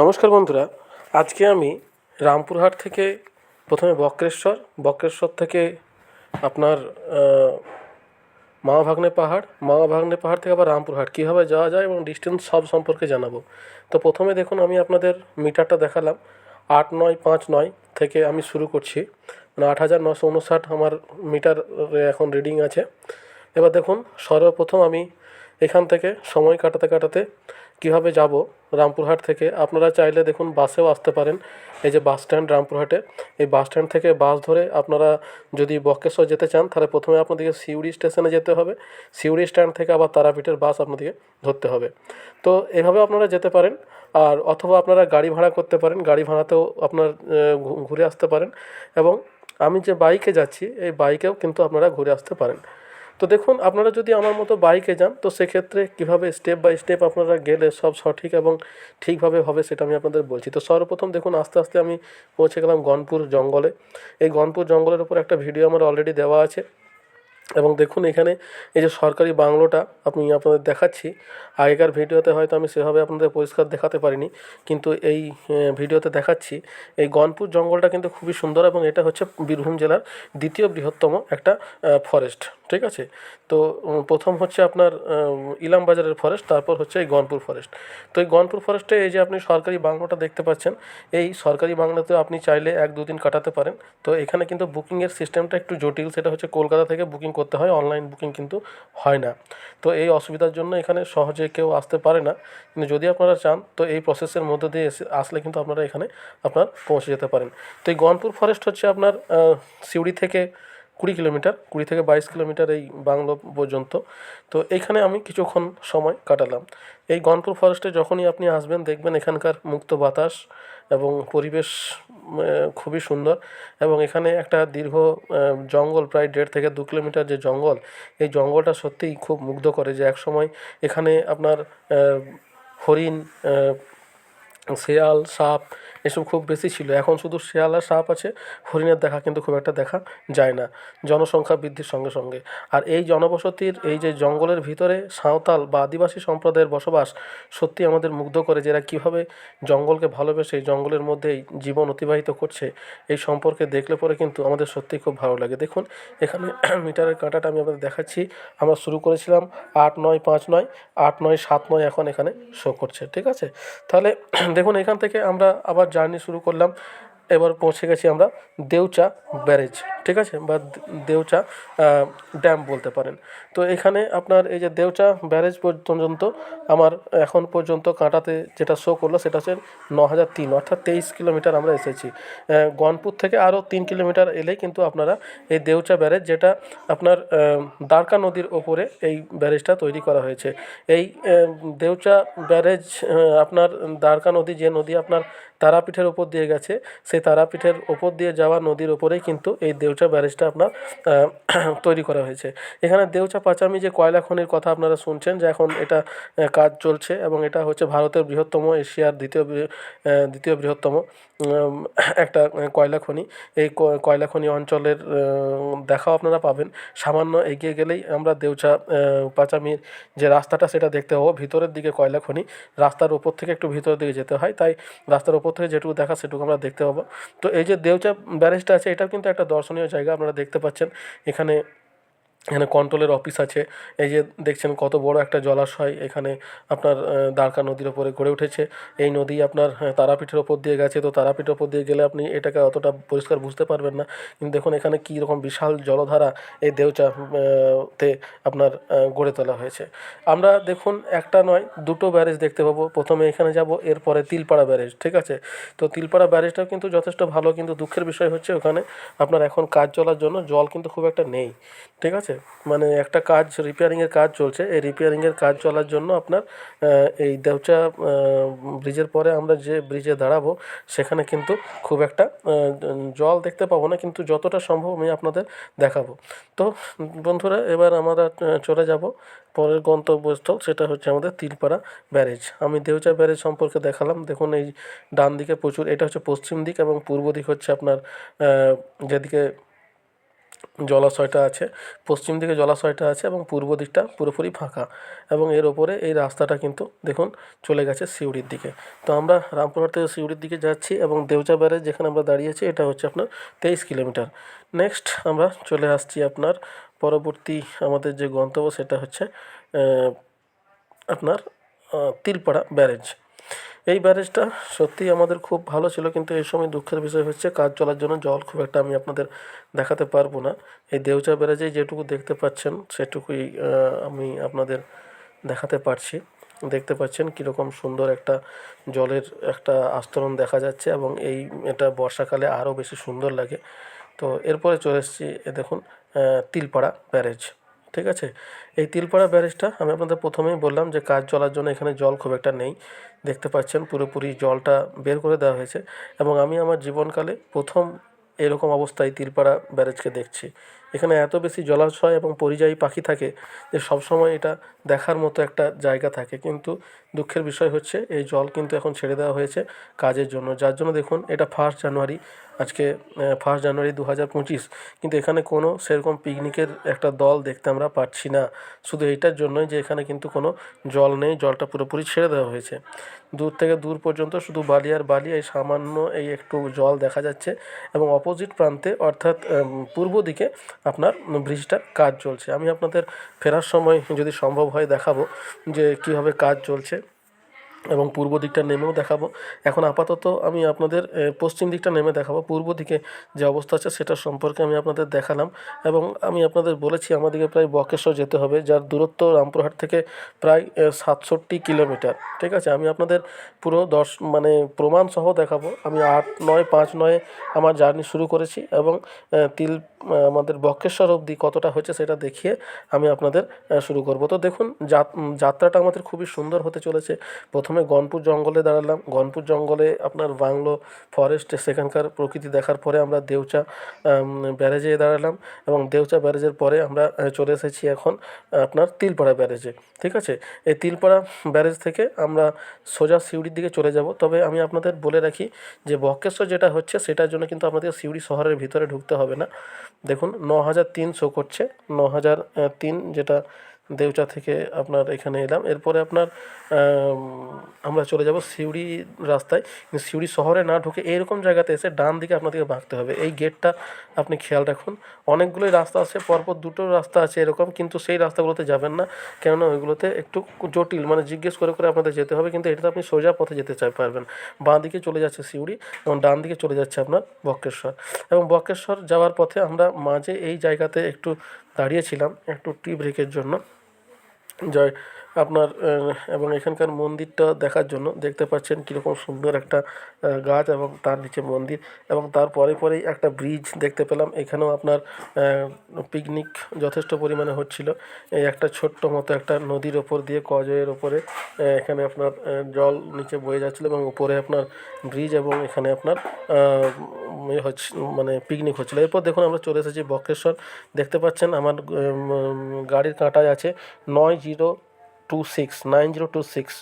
নমস্কার বন্ধুরা, আজকে আমি রামপুরহাট থেকে প্রথমে বক্রেশ্বর থেকে আপনার মামাভাগ্নে পাহাড় থেকে আবার রামপুরহাট কীভাবে যাওয়া যায় এবং ডিস্টেন্স সব সম্পর্কে জানাবো। তো প্রথমে দেখুন, আমি আপনাদের মিটারটা দেখালাম। 8959 থেকে আমি শুরু করছি, মানে 8959 আমার মিটার এখন রিডিং আছে। এবার দেখুন, সর্বপ্রথম আমি এখান থেকে সময় কাটাতে কাটাতে কীভাবে যাব রামপুরহাট থেকে। আপনারা চাইলে দেখুন বাসেও আসতে পারেন। এই যে বাস স্ট্যান্ড রামপুরহাটে, এই বাস স্ট্যান্ড থেকে বাস ধরে আপনারা যদি বক্রেশ্বর যেতে চান, তাহলে প্রথমে আপনাদেরকে সিউড়ি স্টেশনে যেতে হবে। সিউড়ি স্ট্যান্ড থেকে আবার তারাপীঠের বাস আপনাদেরকে ধরতে হবে। তো এভাবে আপনারা যেতে পারেন। আর অথবা আপনারা গাড়ি ভাড়া করতে পারেন, গাড়ি ভাড়াতেও আপনার ঘুরে আসতে পারেন। এবং আমি যে বাইকে যাচ্ছি, এই বাইকেও কিন্তু আপনারা ঘুরে আসতে পারেন। তো দেখুন, আপনারা যদি আমার মতো বাইকে যান, তো সেক্ষেত্রে কীভাবে স্টেপ বাই স্টেপ আপনারা গেলে সব সঠিক এবং ঠিকভাবে হবে সেটা আমি আপনাদের বলছি। তো সর্বপ্রথম দেখুন, আস্তে আস্তে আমি পৌঁছে গেলাম গনপুর জঙ্গলে। এই গনপুর জঙ্গলের উপর একটা ভিডিও আমার অলরেডি দেওয়া আছে। এবং দেখুন, এখানে এই যে সরকারি বাংলোটা আমি আপনাদের দেখাচ্ছি। আগেকার ভিডিওতে হয়তো আমি সেভাবে আপনাদের পরিষ্কার দেখাতে পারিনি, কিন্তু এই ভিডিওতে দেখাচ্ছি। এই গনপুর জঙ্গলটা কিন্তু খুবই সুন্দর এবং এটা হচ্ছে বীরভূম জেলার দ্বিতীয় বৃহত্তম একটা ফরেস্ট। ঠিক আছে। তো প্রথম হচ্ছে আপনার ইলামবাজারের ফরেস্ট, তারপর হচ্ছে এই গনপুর ফরেস্ট। তো এই গনপুর ফরেস্টে এই যে আপনি সরকারি বাংলোটা দেখতে পাচ্ছেন, এই সরকারি বাংলোতে আপনি চাইলে 1-2 দিন কাটাতে পারেন। তো এখানে কিন্তু বুকিংয়ের সিস্টেমটা একটু জটিল। সেটা হচ্ছে কলকাতা থেকে বুকিং করতে হয়, অনলাইন বুকিং কিন্তু হয় না। তো এই অসুবিধার জন্য এখানে সহজে কেউ আসতে পারে না। কিন্তু যদি আপনারা চান, তো এই প্রসেসের মধ্যে দিয়ে আসলে কিন্তু আপনারা এখানে আপনার পৌঁছে যেতে পারেন। তো এই গনপুর ফরেস্ট হচ্ছে আপনার সিউড়ি থেকে 20 কিলোমিটার, 20 থেকে 22 কিলোমিটার এই বাংলো পর্যন্ত। তো এইখানে আমি কিছুক্ষণ সময় কাটালাম। এই গনপুর ফরেস্টে যখনই আপনি আসবেন, দেখবেন এখানকার মুক্ত বাতাস এবং পরিবেশ খুবই সুন্দর। এবং এখানে একটা দীর্ঘ জঙ্গল, প্রায় 1.5 থেকে 2 কিলোমিটার যে জঙ্গল, এই জঙ্গলটা সত্যিই খুব মুগ্ধ করে। যে এক সময় এখানে আপনার হরিণ, শেয়াল, সাপ এসব খুব বেশি ছিল। এখন শুধু শেয়াল আর সাপ আছে, হরিণের দেখা কিন্তু খুব একটা দেখা যায় না, জনসংখ্যা বৃদ্ধির সঙ্গে সঙ্গে। আর এই জনবসতির এই যে জঙ্গলের ভিতরে সাঁওতাল বা আদিবাসী সম্প্রদায়ের বসবাস সত্যি আমাদের মুগ্ধ করে। যে এরা কীভাবে জঙ্গলকে ভালোবেসে এই জঙ্গলের মধ্যেই জীবন অতিবাহিত করছে, এই সম্পর্কে দেখলে পরে কিন্তু আমাদের সত্যিই খুব ভালো লাগে। দেখুন, এখানে মিটারের কাঁটাটা আমি আপনাদের দেখাচ্ছি। আমরা শুরু করেছিলাম 8959, 8979 এখন এখানে শো করছে। ঠিক আছে। তাহলে দেখুন, এখান থেকে আমরা আবার জার্নি শুরু করলাম। এবার পৌঁছে গেছি আমরা দেউচা ব্যারেজ। ঠিক আছে, বা দেউচা ড্যাম বলতে পারেন। তো এখানে আপনার এই যে দেউচা ব্যারেজ পর্যন্ত আমার এখন পর্যন্ত কাঁটাতে যেটা শো করলো, সেটা হচ্ছে 9003, অর্থাৎ 23 কিলোমিটার আমরা এসেছি। গনপুর থেকে আরও 3 কিলোমিটার এলেই কিন্তু আপনারা এই দেউচা ব্যারেজ, যেটা আপনার দ্বারকা নদীর ওপরে এই ব্যারেজটা তৈরি করা হয়েছে। এই দেউচা ব্যারেজ আপনার দ্বারকা নদী, যে নদী আপনার তারাপীঠের ওপর দিয়ে গেছে, সেই তারাপীঠের ওপর দিয়ে যাওয়া নদীর ওপরেই কিন্তু এই দেউচা ব্যারেজটা আপনার তৈরি করা হয়েছে। এখানে দেউচা পাচামি যে কয়লা খনির কথা আপনারা শুনছেন, যে এখন এটা কাজ চলছে, এবং এটা হচ্ছে ভারতের বৃহত্তম, এশিয়ার দ্বিতীয় বৃহত্তম একটা কয়লা খনি। এই কয়লা খনি অঞ্চলের দেখাও আপনারা পাবেন। সামান্য এগিয়ে গেলেই আমরা দেউচা পাচামির যে রাস্তাটা, সেটা দেখতে পাবো। ভিতরের দিকে কয়লা খনি, রাস্তার ওপর থেকে একটু ভিতরের দিকে যেতে হয়, তাই রাস্তার ওপর থেকে যেটুকু দেখা সেটুকু আমরা দেখতে পাবো। তো এই যে দেউচা ব্যারেজটা আছে, এটাও কিন্তু একটা দর্শনীয় জায়গা। আপনারা দেখতে পাচ্ছেন এখানে কন্ট্রোলের অফিস আছে। এই যে দেখছেন কত বড় একটা জলাশয় এখানে আপনার দ্বারকা নদীর ওপরে গড়ে উঠেছে। এই নদী আপনার তারাপীঠের ওপর দিয়ে গেছে। তো তারাপীঠের ওপর দিয়ে গেলে আপনি এটাকে অতটা পরিষ্কার বুঝতে পারবেন না, কিন্তু দেখুন এখানে কী রকম বিশাল জলধারা এই দেউচা তে আপনার গড়ে তোলা হয়েছে। আমরা দেখুন একটা নয়, দুটো ব্যারেজ দেখতে পাবো। প্রথমে এখানে যাব, এরপরে তিলপাড়া ব্যারেজ। ঠিক আছে। তো তিলপাড়া ব্যারেজটাও কিন্তু যথেষ্ট ভালো, কিন্তু দুঃখের বিষয় হচ্ছে ওখানে আপনার এখন কাজ চলার জন্য জল কিন্তু খুব একটা নেই। ঠিক আছে। মানে একটা কাজ, রিপেয়ারিংয়ের কাজ চলছে। এই রিপেয়ারিংয়ের কাজ চলার জন্য আপনার এই দেউচা ব্রিজের পরে আমরা যে ব্রিজে দাঁড়াবো, সেখানে কিন্তু খুব একটা জল দেখতে পাবো না, কিন্তু যতটা সম্ভব আমি আপনাদের দেখাবো। তো বন্ধুরা, এবার আমরা চলে যাব পরের গন্তব্যস্থল, সেটা হচ্ছে আমাদের তিলপাড়া ব্যারেজ। আমি দেউচা ব্যারেজ সম্পর্কে দেখালাম। দেখুন, এই ডান দিকে প্রচুর, এটা হচ্ছে পশ্চিম দিক, এবং পূর্ব দিক হচ্ছে আপনার যেদিকে জলাশয়টা আছে, পশ্চিম দিকে জলাশয়টা আছে এবং পূর্ব দিকটা পুরোপুরি ফাঁকা, এবং এর ওপরে এই রাস্তাটা কিন্তু দেখুন চলে গেছে সিউড়ির দিকে। তো আমরা রামপুরহাট থেকে সিউড়ির দিকে যাচ্ছি এবং দেউচা ব্যারেজ যেখানে আমরা দাঁড়িয়ে আছি এটা হচ্ছে আপনার 23 কিলোমিটার। নেক্সট আমরা চলে আসছি আপনার পরবর্তী আমাদের যে গন্তব্য সেটা হচ্ছে আপনার তিলপাড়া ব্যারেজ। এই ব্যারেজটা সত্যিই আমাদের খুব ভালো ছিল, কিন্তু এই সময় দুঃখের বিষয় হচ্ছে কাজ চলার জন্য জল খুব একটা আমি আপনাদের দেখাতে পারবো না। এই দেউচা ব্যারেজে যেটুকু দেখতে পাচ্ছেন সেটুকুই আমি আপনাদের দেখাতে পারছি। দেখতে পাচ্ছেন কীরকম সুন্দর একটা জলের একটা আস্তরণ দেখা যাচ্ছে, এবং এটা বর্ষাকালে আরও বেশি সুন্দর লাগে। তো এরপরে চলে এসেছি দেখুন তিলপাড়া ব্যারেজ। ঠিক আছে, এই তিলপাড়া ব্যারেজটা আমি আপনাদের প্রথমেই বললাম যে কাজ চলার জন্য এখানে জল খুব একটা নেই। দেখতে পাচ্ছেন পুরোপুরি জলটা বের করে দেওয়া হয়েছে, এবং আমি আমার জীবনকালে প্রথম এরকম অবস্থায় তিলপাড়া ব্যারেজকে দেখছি। এখানে এত বেশি জলাশয় এবং পরিযায়ী পাখি থাকে যে সবসময় এটা দেখার মতো একটা জায়গা থাকে, কিন্তু দুঃখের বিষয় হচ্ছে এই জল কিন্তু এখন ছেড়ে দেওয়া হয়েছে কাজের জন্য, যার জন্য দেখুন এটা 1 জানুয়ারি, আজকে 1 জানুয়ারি 2025, কিন্তু এখানে কোনো সেরকম পিকনিকের একটা দল দেখতে আমরা পাচ্ছি না। শুধু এইটার জন্যই যে এখানে কিন্তু কোনো জল নেই, জলটা পুরোপুরি ছেড়ে দেওয়া হয়েছে। দূর থেকে দূর পর্যন্ত শুধু বালি আর বালি, এই সামান্য এই একটু জল দেখা যাচ্ছে, এবং অপোজিট প্রান্তে অর্থাৎ পূর্ব দিকে আপনার ব্রিজটার কাজ চলছে। আমি আপনাদের ফেরার সময় যদি সম্ভব হয় দেখাবো যে কীভাবে কাজ চলছে, এবং পূর্ব দিকটা নেমেও দেখাবো। এখন আপাতত আমি আপনাদের পশ্চিম দিকটা নেমে দেখাবো। পূর্ব দিকে যে অবস্থা আছে সেটা সম্পর্কে আমি আপনাদের দেখালাম, এবং আমি আপনাদের বলেছি আমাদেরকে প্রায় বক্রেশ্বর যেতে হবে, যার দূরত্ব রামপুরহাট থেকে প্রায় 67 কিলোমিটার। ঠিক আছে, আমি আপনাদের পুরো মানে প্রমাণসহ দেখাবো। আমি 8, 9, 5, 9 আমার জার্নি শুরু করেছি, এবং আমাদের বক্রেশ্বর অবধি কতটা হচ্ছে সেটা দেখিয়ে আমি আপনাদের শুরু করব। তো দেখুন যাত্রাটা আমাদের খুবই সুন্দর হতে চলেছে। প্রথমে গনপুর জঙ্গলে দাঁড়ালাম, গনপুর জঙ্গলে আপনার বাংলো ফরেস্টে সেখানকার প্রকৃতি দেখার পরে আমরা দেউচা ব্যারেজে দাঁড়ালাম, এবং দেউচা ব্যারেজের পরে আমরা চলে এসেছি এখন আপনার তিলপাড়া ব্যারেজে। ঠিক আছে, এই তিলপাড়া ব্যারেজ থেকে আমরা সোজা সিউড়ির দিকে চলে যাব। তবে আমি আপনাদের বলে রাখি যে বক্রেশ্বর যেটা হচ্ছে সেটার জন্য কিন্তু আপনাদের সিউড়ি শহরের ভিতরে ঢুকতে হবে না। দেখুন 9003 শো করছে, 9003, যেটা দেউচা থেকে আপনার এখানে এলাম। এরপরে আপনার আমরা চলে যাব সিউড়ি রাস্তায়, কিন্তু সিউড়ি শহরে না ঢুকে এইরকম জায়গাতে এসে ডান দিকে আপনাদেরকে বাঁকতে হবে। এই গেটটা আপনি খেয়াল রাখুন। অনেকগুলোই রাস্তা আছে, পরপর দুটো রাস্তা আছে এরকম, কিন্তু সেই রাস্তাগুলোতে যাবেন না, কেননা ওইগুলোতে একটু জটিল, মানে জিজ্ঞেস করে করে আপনাদের যেতে হবে। কিন্তু এটাতে আপনি সোজা পথে যেতে পারবেন। বাঁ দিকে চলে যাচ্ছে সিউড়ি, এবং ডান দিকে চলে যাচ্ছে আপনার বক্রেশ্বর। এবং বক্রেশ্বর যাওয়ার পথে আমরা মাঝে এই জায়গাতে একটু দাঁড়িয়েছিলাম একটু টি ব্রেকের জন্য, জয় আপনার এবং এখানকার মন্দিরটা দেখার জন্য। দেখতে পাচ্ছেন কীরকম সুন্দর একটা গাছ, এবং তার নিচে মন্দির, এবং তার পরেই একটা ব্রিজ দেখতে পেলাম। এখানেও আপনার পিকনিক যথেষ্ট পরিমাণে হচ্ছিল। এই একটা ছোট্ট মতো একটা নদীর ওপর দিয়ে কজয়ের ওপরে এখানে আপনার জল নিচে বয়ে যাচ্ছিলো, এবং উপরে আপনার ব্রিজ, এবং এখানে আপনার হচ্ছে মানে পিকনিক হচ্ছিলো। এরপর দেখুন আমরা চলে এসেছি বক্রেশ্বর। দেখতে পাচ্ছেন আমার গাড়ির কাঁটায় আছে 9026,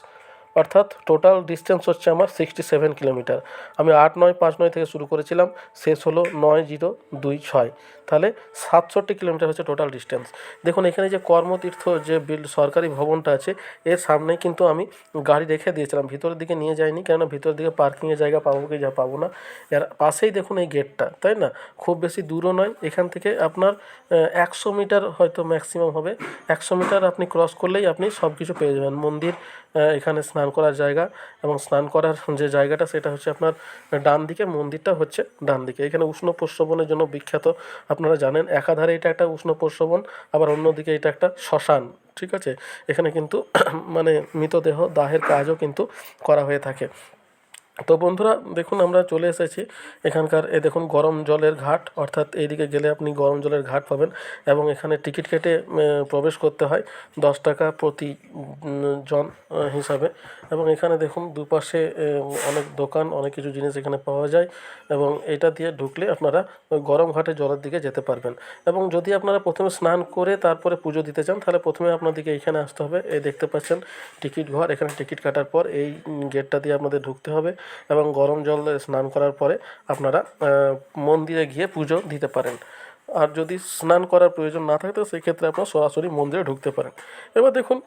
অর্থাৎ টোটাল ডিস্টেন্স হচ্ছে আমার 67 কিলোমিটার। আমি 8, 9, 5, 9 থেকে শুরু করেছিলাম, শেষ হলো 9026, তাহলে 67 কিলোমিটার হচ্ছে টোটাল ডিস্টেন্স। দেখুন এখানে যে কর্মতীর্থ যে সরকারি ভবনটা আছে এর সামনেই কিন্তু আমি গাড়ি রেখে দিয়েছিলাম, ভিতরের দিকে নিয়ে যাইনি, কেননা ভিতরের দিকে পার্কিংয়ের জায়গা পাবো কি যা পাবো না। এর পাশেই দেখুন এই গেটটা, তাই না, খুব বেশি দূরও নয়। এখান থেকে আপনার 100 মিটার হয়তো ম্যাক্সিমাম হবে, 100 মিটার আপনি ক্রস করলেই আপনি সব কিছু পেয়ে যাবেন। মন্দির, এখানে স্নান করার জায়গা, এবং স্নান করার যে জায়গাটা সেটা হচ্ছে আপনার ডান দিকে, মন্দিরটা হচ্ছে ডান দিকে। এখানে উষ্ণ প্রস্রবণের জন্য বিখ্যাত, আপনারা জানেন। একাধারে এটা একটা উষ্ণ প্রস্রবণ, আবার অন্যদিকে এটা একটা শ্মশান। ঠিক আছে, এখানে কিন্তু মানে মৃতদেহ দাহের কাজও কিন্তু করা হয়ে থাকে। তো বন্ধুরা দেখুন আমরা চলে এসেছি এখানকার, দেখুন গরম জলের ঘাট, অর্থাৎ এইদিকে গেলে আপনি গরম জলের ঘাট পাবেন, এবং এখানে টিকিট কেটে প্রবেশ করতে হয় 10 টাকা প্রতি জন হিসাবে। এবং এখানে দেখুন দুপাশে অনেক দোকান, অনেক কিছু জিনিস এখানে পাওয়া যায়, এবং এটা দিয়ে ঢুকলে আপনারা ওই গরম ঘাটে জলের দিকে যেতে পারবেন। এবং যদি আপনারা প্রথমে স্নান করে তারপরে পুজো দিতে চান, তাহলে প্রথমে আপনাদেরকে এইখানে আসতে হবে। এই দেখতে পাচ্ছেন টিকিট ঘর, এখানে টিকিট কাটার পর এই গেটটা দিয়ে আপনাদের ঢুকতে হবে, এবং গরম জলে স্নান করার পরে আপনারা মন্দিরে গিয়ে পুজো দিতে পারেন। আর যদি স্নান করার প্রয়োজন না থাকে তো সেই ক্ষেত্রে আপনারা সরাসরি মন্দিরে ঢুকতে পারেন। এবার দেখুন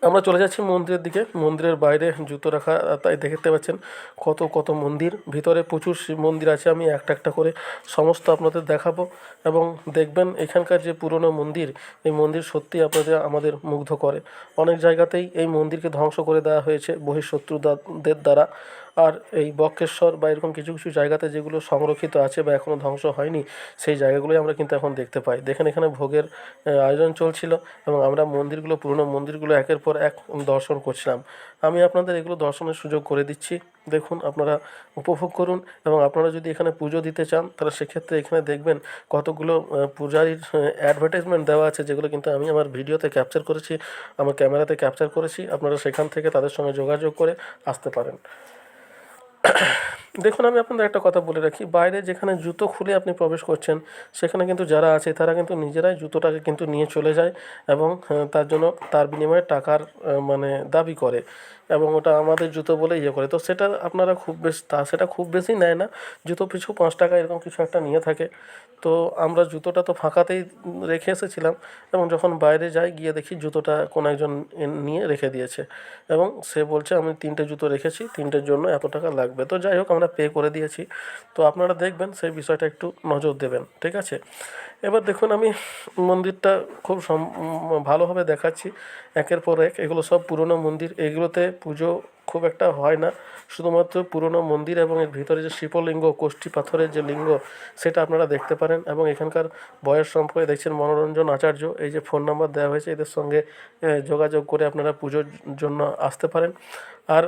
আমরা চলে যাচ্ছি মন্দিরের দিকে। মন্দিরের বাইরে জুতো রাখা, তাই দেখতে পাচ্ছেন কত কত মন্দির, ভিতরে প্রচুর শিব মন্দির আছে। আমি একটা একটা করে সমস্ত আপনাদের দেখাবো এবং দেখবেন এখানকার যে পুরনো মন্দির, এই মন্দির সত্যি আমাদের মুগ্ধ করে। অনেক জায়গাতেই এই মন্দিরকে ধ্বংস করে দেওয়া হয়েছে বহিঃশত্রুদের দ্বারা। আর এই বক্রেশ্বর বা এরকম কিছু কিছু জায়গাতে যেগুলো সংরক্ষিত আছে বা এখনও ধ্বংস হয়নি, সেই জায়গাগুলোই আমরা কিন্তু এখন দেখতে পাই। দেখেন এখানে ভোগের আয়োজন চলছিল এবং আমরা মন্দিরগুলো, পুরনো মন্দিরগুলো একের পর এক দর্শন করছিলাম। আমি আপনাদের এগুলো দর্শনের সুযোগ করে দিচ্ছি। দেখুন, আপনারা উপভোগ করুন এবং আপনারা যদি এখানে পুজো দিতে চান তাহলে সেক্ষেত্রে এখানে দেখবেন কতগুলো পূজারীর অ্যাডভার্টাইজমেন্ট দেওয়া আছে, যেগুলো কিন্তু আমি আমার ভিডিওতে ক্যাপচার করেছি, আমার ক্যামেরাতে ক্যাপচার করেছি। আপনারা সেখান থেকে তাদের সঙ্গে যোগাযোগ করে আসতে পারেন। দেখুন, আমি আপনাদের একটা কথা বলে রাখি, বাইরে যেখানে জুতো খুলে আপনি প্রবেশ করছেন সেখানে কিন্তু যারা আছে তারা কিন্তু নিজেরাই জুতোটাকে কিন্তু নিয়ে চলে যায় এবং তার জন্য তার বিনিময়ে টাকার মানে দাবি করে এবং ওটা আমাদের জুতো বলে ইয়ে করে। তো সেটা আপনারা সেটা খুব বেশি নেয় না, জুতো পিছু 5 টাকা এরকম কিছু একটা নিয়ে থাকে। তো আমরা জুতোটা তো ফাঁকাতেই রেখে এসেছিলাম এবং যখন বাইরে যাই গিয়ে দেখি জুতোটা কোনো একজন নিয়ে রেখে দিয়েছে এবং সে বলছে আমি 3টে জুতো রেখেছি, 3টের জন্য এত টাকা লাগবে। তো যাই হোক, আমরা পে করে দিয়েছি। তো আপনারা দেখবেন সেই বিষয়টা একটু নজর দেবেন, ঠিক আছে? এবার দেখুন, আমি মন্দিরটা খুব ভালোভাবে দেখাচ্ছি একের পর এক। এগুলো সব পুরনো মন্দির, এগুলোতে পুজো খুব একটা হয় না, শুধুমাত্র পুরনো মন্দির এবং এর ভিতরে যে শিবলিঙ্গ, কোষ্ঠী পাথরের যে লিঙ্গ, সেটা আপনারা দেখতে পারেন। এবং এখানকার বয়স সম্পর্কে দেখছেন মনোরঞ্জন আচার্য, এই যে ফোন নাম্বার দেওয়া হয়েছে, এদের সঙ্গে যোগাযোগ করে আপনারা পুজোর জন্য আসতে পারেন। আর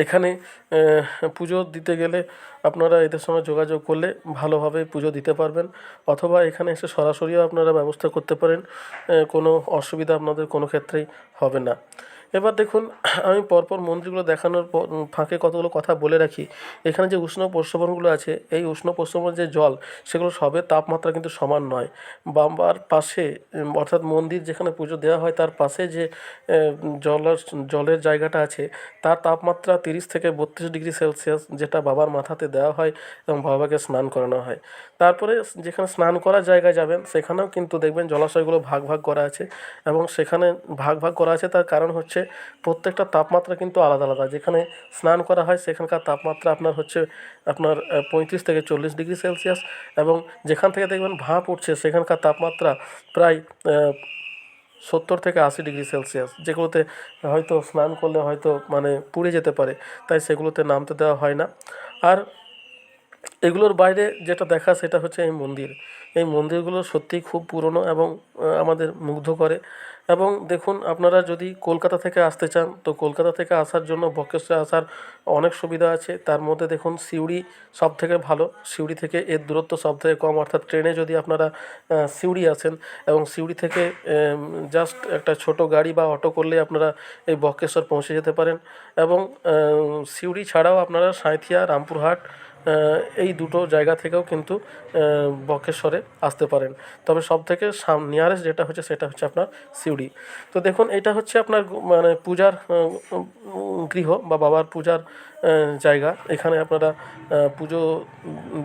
এখানে পুজো দিতে গেলে আপনারা এদের সঙ্গে যোগাযোগ করলে ভালোভাবে পুজো দিতে পারবেন, অথবা এখানে এসে সরাসরিও আপনারা ব্যবস্থা করতে পারেন। কোনো অসুবিধা আপনাদের কোনো ক্ষেত্রেই হবে না। এবার দেখুন, আমি পরপর মন্দিরগুলো দেখানোর ফাঁকে কতগুলো কথা বলে রাখি। এখানে যে উষ্ণ প্রস্রবণগুলো আছে, এই উষ্ণ প্রস্রবণ যে জল, সেগুলো সবের তাপমাত্রা কিন্তু সমান নয়। বাম্বার পাশে অর্থাৎ মন্দির যেখানে পুজো দেওয়া হয় তার পাশে যে জলের জায়গাটা আছে, তার তাপমাত্রা 30 থেকে 32 ডিগ্রি সেলসিয়াস, যেটা বাবার মাথাতে দেওয়া হয় এবং বাবাকে স্নান করানো হয়। তারপরে যেখানে স্নান করার জায়গায় যাবেন সেখানেও কিন্তু দেখবেন জলাশয়গুলো ভাগ ভাগ করা আছে এবং সেখানে ভাগ ভাগ করা আছে তার কারণ হচ্ছে প্রত্যেকটা তাপমাত্রা কিন্তু আলাদা আলাদা। যেখানে স্নান করা হয় সেখানকার তাপমাত্রা আপনার 35 থেকে 40 ডিগ্রি সেলসিয়াস এবং যেখান থেকে দেখবেন ভাঁপ উঠছে সেখানকার তাপমাত্রা প্রায় 70 থেকে 80 ডিগ্রি সেলসিয়াস, যেগুলোতে হয়তো স্নান করলে হয়তো মানে পুড়ে যেতে পারে, তাই সেগুলোতে নামতে দেওয়া হয় না। আর এগুলোর বাইরে যেটা দেখা সেটা হচ্ছে এই মন্দির। এই মন্দিরগুলো সত্যিই খুব পুরনো এবং আমাদের মুগ্ধ করে। এবং দেখুন, আপনারা যদি কলকাতা থেকে আসতে চান তো কলকাতা থেকে আসার জন্য বক্রেশ্বরে আসার অনেক সুবিধা আছে। তার মধ্যে দেখুন সিউড়ি সবথেকে ভালো, সিউড়ি থেকে এর দূরত্ব সবথেকে কম। অর্থাৎ ট্রেনে যদি আপনারা সিউড়ি আসেন এবং সিউড়ি থেকে জাস্ট একটা ছোট গাড়ি বা অটো করলে আপনারা এই বক্রেশ্বর পৌঁছে যেতে পারেন। এবং সিউড়ি ছাড়াও আপনারা সাঁইথিয়া, রামপুরহাট এই দুটো জায়গা থেকেও কিন্তু বক্রেশ্বরে আসতে পারেন। তবে সবথেকে নিয়ারেস্ট যেটা হচ্ছে সেটা হচ্ছে আপনার সিউড়ি। তো দেখুন, এটা হচ্ছে আপনার মানে পূজার গৃহ বা বাবার পূজার জায়গা। এখানে আপনারা পুজো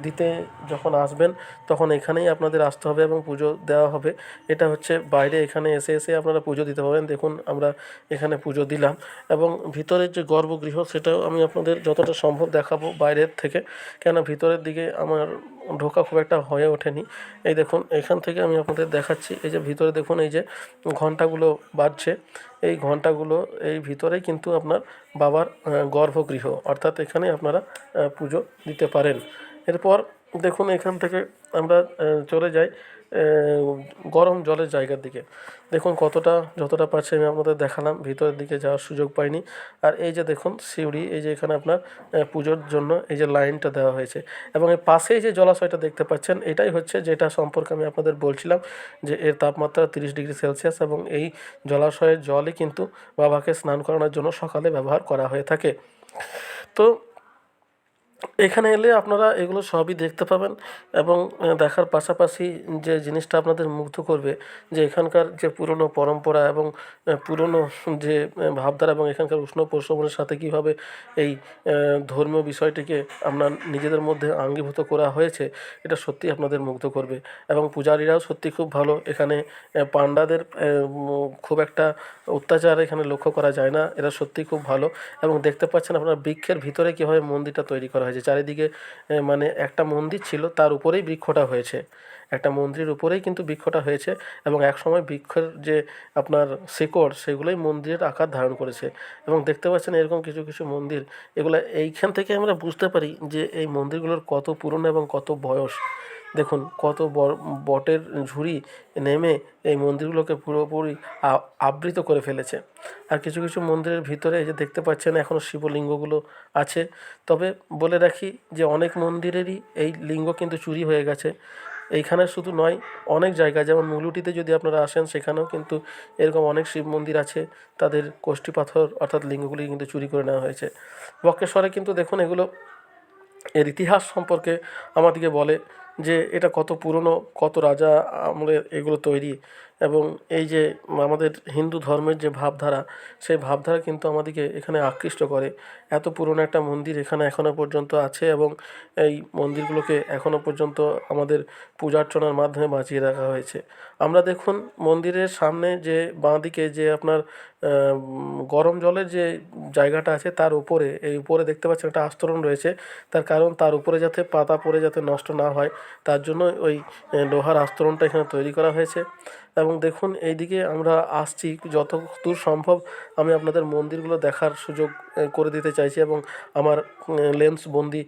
দিতে যখন আসবেন তখন এখানেই আপনাদের আসতে হবে এবং পুজো দেওয়া হবে। এটা হচ্ছে বাইরে, এখানে এসে এসে আপনারা পুজো দিতে পারবেন। দেখুন, আমরা এখানে পুজো দিলাম এবং ভিতরের যে গর্ভগৃহ সেটাও আমি আপনাদের যতটা সম্ভব দেখাবো বাইরের থেকে, কেন ভিতরের দিকে আমার ঢোকা খুব একটা হয়ে ওঠেনি। এই দেখুন, এখান থেকে আমি আপনাদের দেখাচ্ছি। এই যে ভিতরে দেখুন, এই যে ঘন্টাগুলো বাজছে, এই ঘন্টাগুলো এই ভিতরেই কিন্তু আপনার বাবার গর্ভগৃহ, অর্থাৎ এখানে আপনারা পুজো দিতে পারেন। এরপর দেখুন, এখান থেকে আমরা চলে যাই গরম জলের জায়গার দিকে। দেখুন যতটা পারছি আমি আপনাদের দেখালাম, ভিতরের দিকে যাওয়ার সুযোগ পাইনি। আর এই যে দেখুন সিঁড়ি, এই যে এখানে আপনার পুজোর জন্য এই যে লাইনটা দেওয়া হয়েছে এবং এর পাশেই যে জলাশয়টা দেখতে পাচ্ছেন, এটাই হচ্ছে যেটা সম্পর্কে আমি আপনাদের বলছিলাম যে এর তাপমাত্রা 30 ডিগ্রি সেলসিয়াস এবং এই জলাশয়ের জলই কিন্তু বাবাকে স্নান করানোর জন্য সকালে ব্যবহার করা হয়ে থাকে। তো এখানে এলে আপনারা এগুলো সবই দেখতে পাবেন এবং দেখার পাশাপাশি যে জিনিসটা আপনাদের মুগ্ধ করবে যে এখানকার যে পুরনো পরম্পরা এবং পুরনো যে ভাবধারা এবং এখানকার উষ্ণ প্রস্রবণের সাথে কীভাবে এই ধর্মীয় বিষয়টিকে আপনার নিজেদের মধ্যে আঙ্গীভূত করা হয়েছে, এটা সত্যিই আপনাদের মুগ্ধ করবে। এবং পূজারীরাও সত্যি খুব ভালো। এখানে পান্ডাদের খুব একটা অত্যাচার এখানে লক্ষ্য করা যায় না, এরা সত্যিই খুব ভালো। এবং দেখতে পাচ্ছেন আপনারা বৃক্ষের ভিতরে কীভাবে মন্দিরটা তৈরি করা হয়েছে। চারিদিকে মানে একটা মন্দির ছিল, তার উপরেই বৃক্ষটা হয়েছে। একটা মন্দিরের উপরেই কিন্তু বৃক্ষটা হয়েছে এবং একসময় বৃক্ষের যে আপনার শিকড় সেগুলোই মন্দিরের আকার ধারণ করেছে। এবং দেখতে পাচ্ছেন এরকম কিছু কিছু মন্দির, এগুলো এইখান থেকে আমরা বুঝতে পারি যে এই মন্দিরগুলোর কত পুরনো এবং কত বয়স। দেখুন কত বটের ঝুড়ি নেমে এই মন্দিরগুলোকে পুরোপুরি আবৃত করে ফেলেছে। আর কিছু কিছু মন্দিরের ভিতরে এই যে দেখতে পাচ্ছেন এখনও শিবলিঙ্গগুলো আছে। তবে বলে রাখি যে অনেক মন্দিরেরই এই লিঙ্গ কিন্তু চুরি হয়ে গেছে। এইখানে শুধু নয়, অনেক জায়গায় যেমন মুলুটিতে যদি আপনারা আসেন সেখানেও কিন্তু এরকম অনেক শিব মন্দির আছে, তাদের কষ্টি পাথর অর্থাৎ লিঙ্গগুলি কিন্তু চুরি করে নেওয়া হয়েছে। বক্রেশ্বরে কিন্তু দেখুন এগুলো এর ইতিহাস সম্পর্কে আমাদেরকে বলে যে এটা কত পুরনো, কত রাজা আমলের এগুলো তৈরি। এবং এই যে আমাদের হিন্দু ধর্মের যে ভাবধারা, সেই ভাবধারা কিন্তু আমাদেরকে এখানে আকৃষ্ট করে। এত পুরনো একটা মন্দির এখানে এখনও পর্যন্ত আছে এবং এই মন্দিরগুলোকে এখনও পর্যন্ত আমাদের পূজার্চনার মাধ্যমে বাঁচিয়ে রাখা হয়েছে। আমরা দেখুন মন্দিরের সামনে যে বাঁদিকে যে আপনার গরম জলের যে জায়গাটা আছে তার উপরে, এই উপরে দেখতে পাচ্ছেন একটা আস্তরণ রয়েছে। তার কারণ তার উপরে যাতে পাতা পড়ে যাতে নষ্ট না হয়, তার জন্য ওই লোহার আস্তরণটা এখানে তৈরি করা হয়েছে। এবং দেখুন এইদিকে আমরা আসছি, যতদূর সম্ভব আমি আপনাদের মন্দিরগুলো দেখার সুযোগ করে দিতে চাইছি এবং আমার লেন্স বন্দি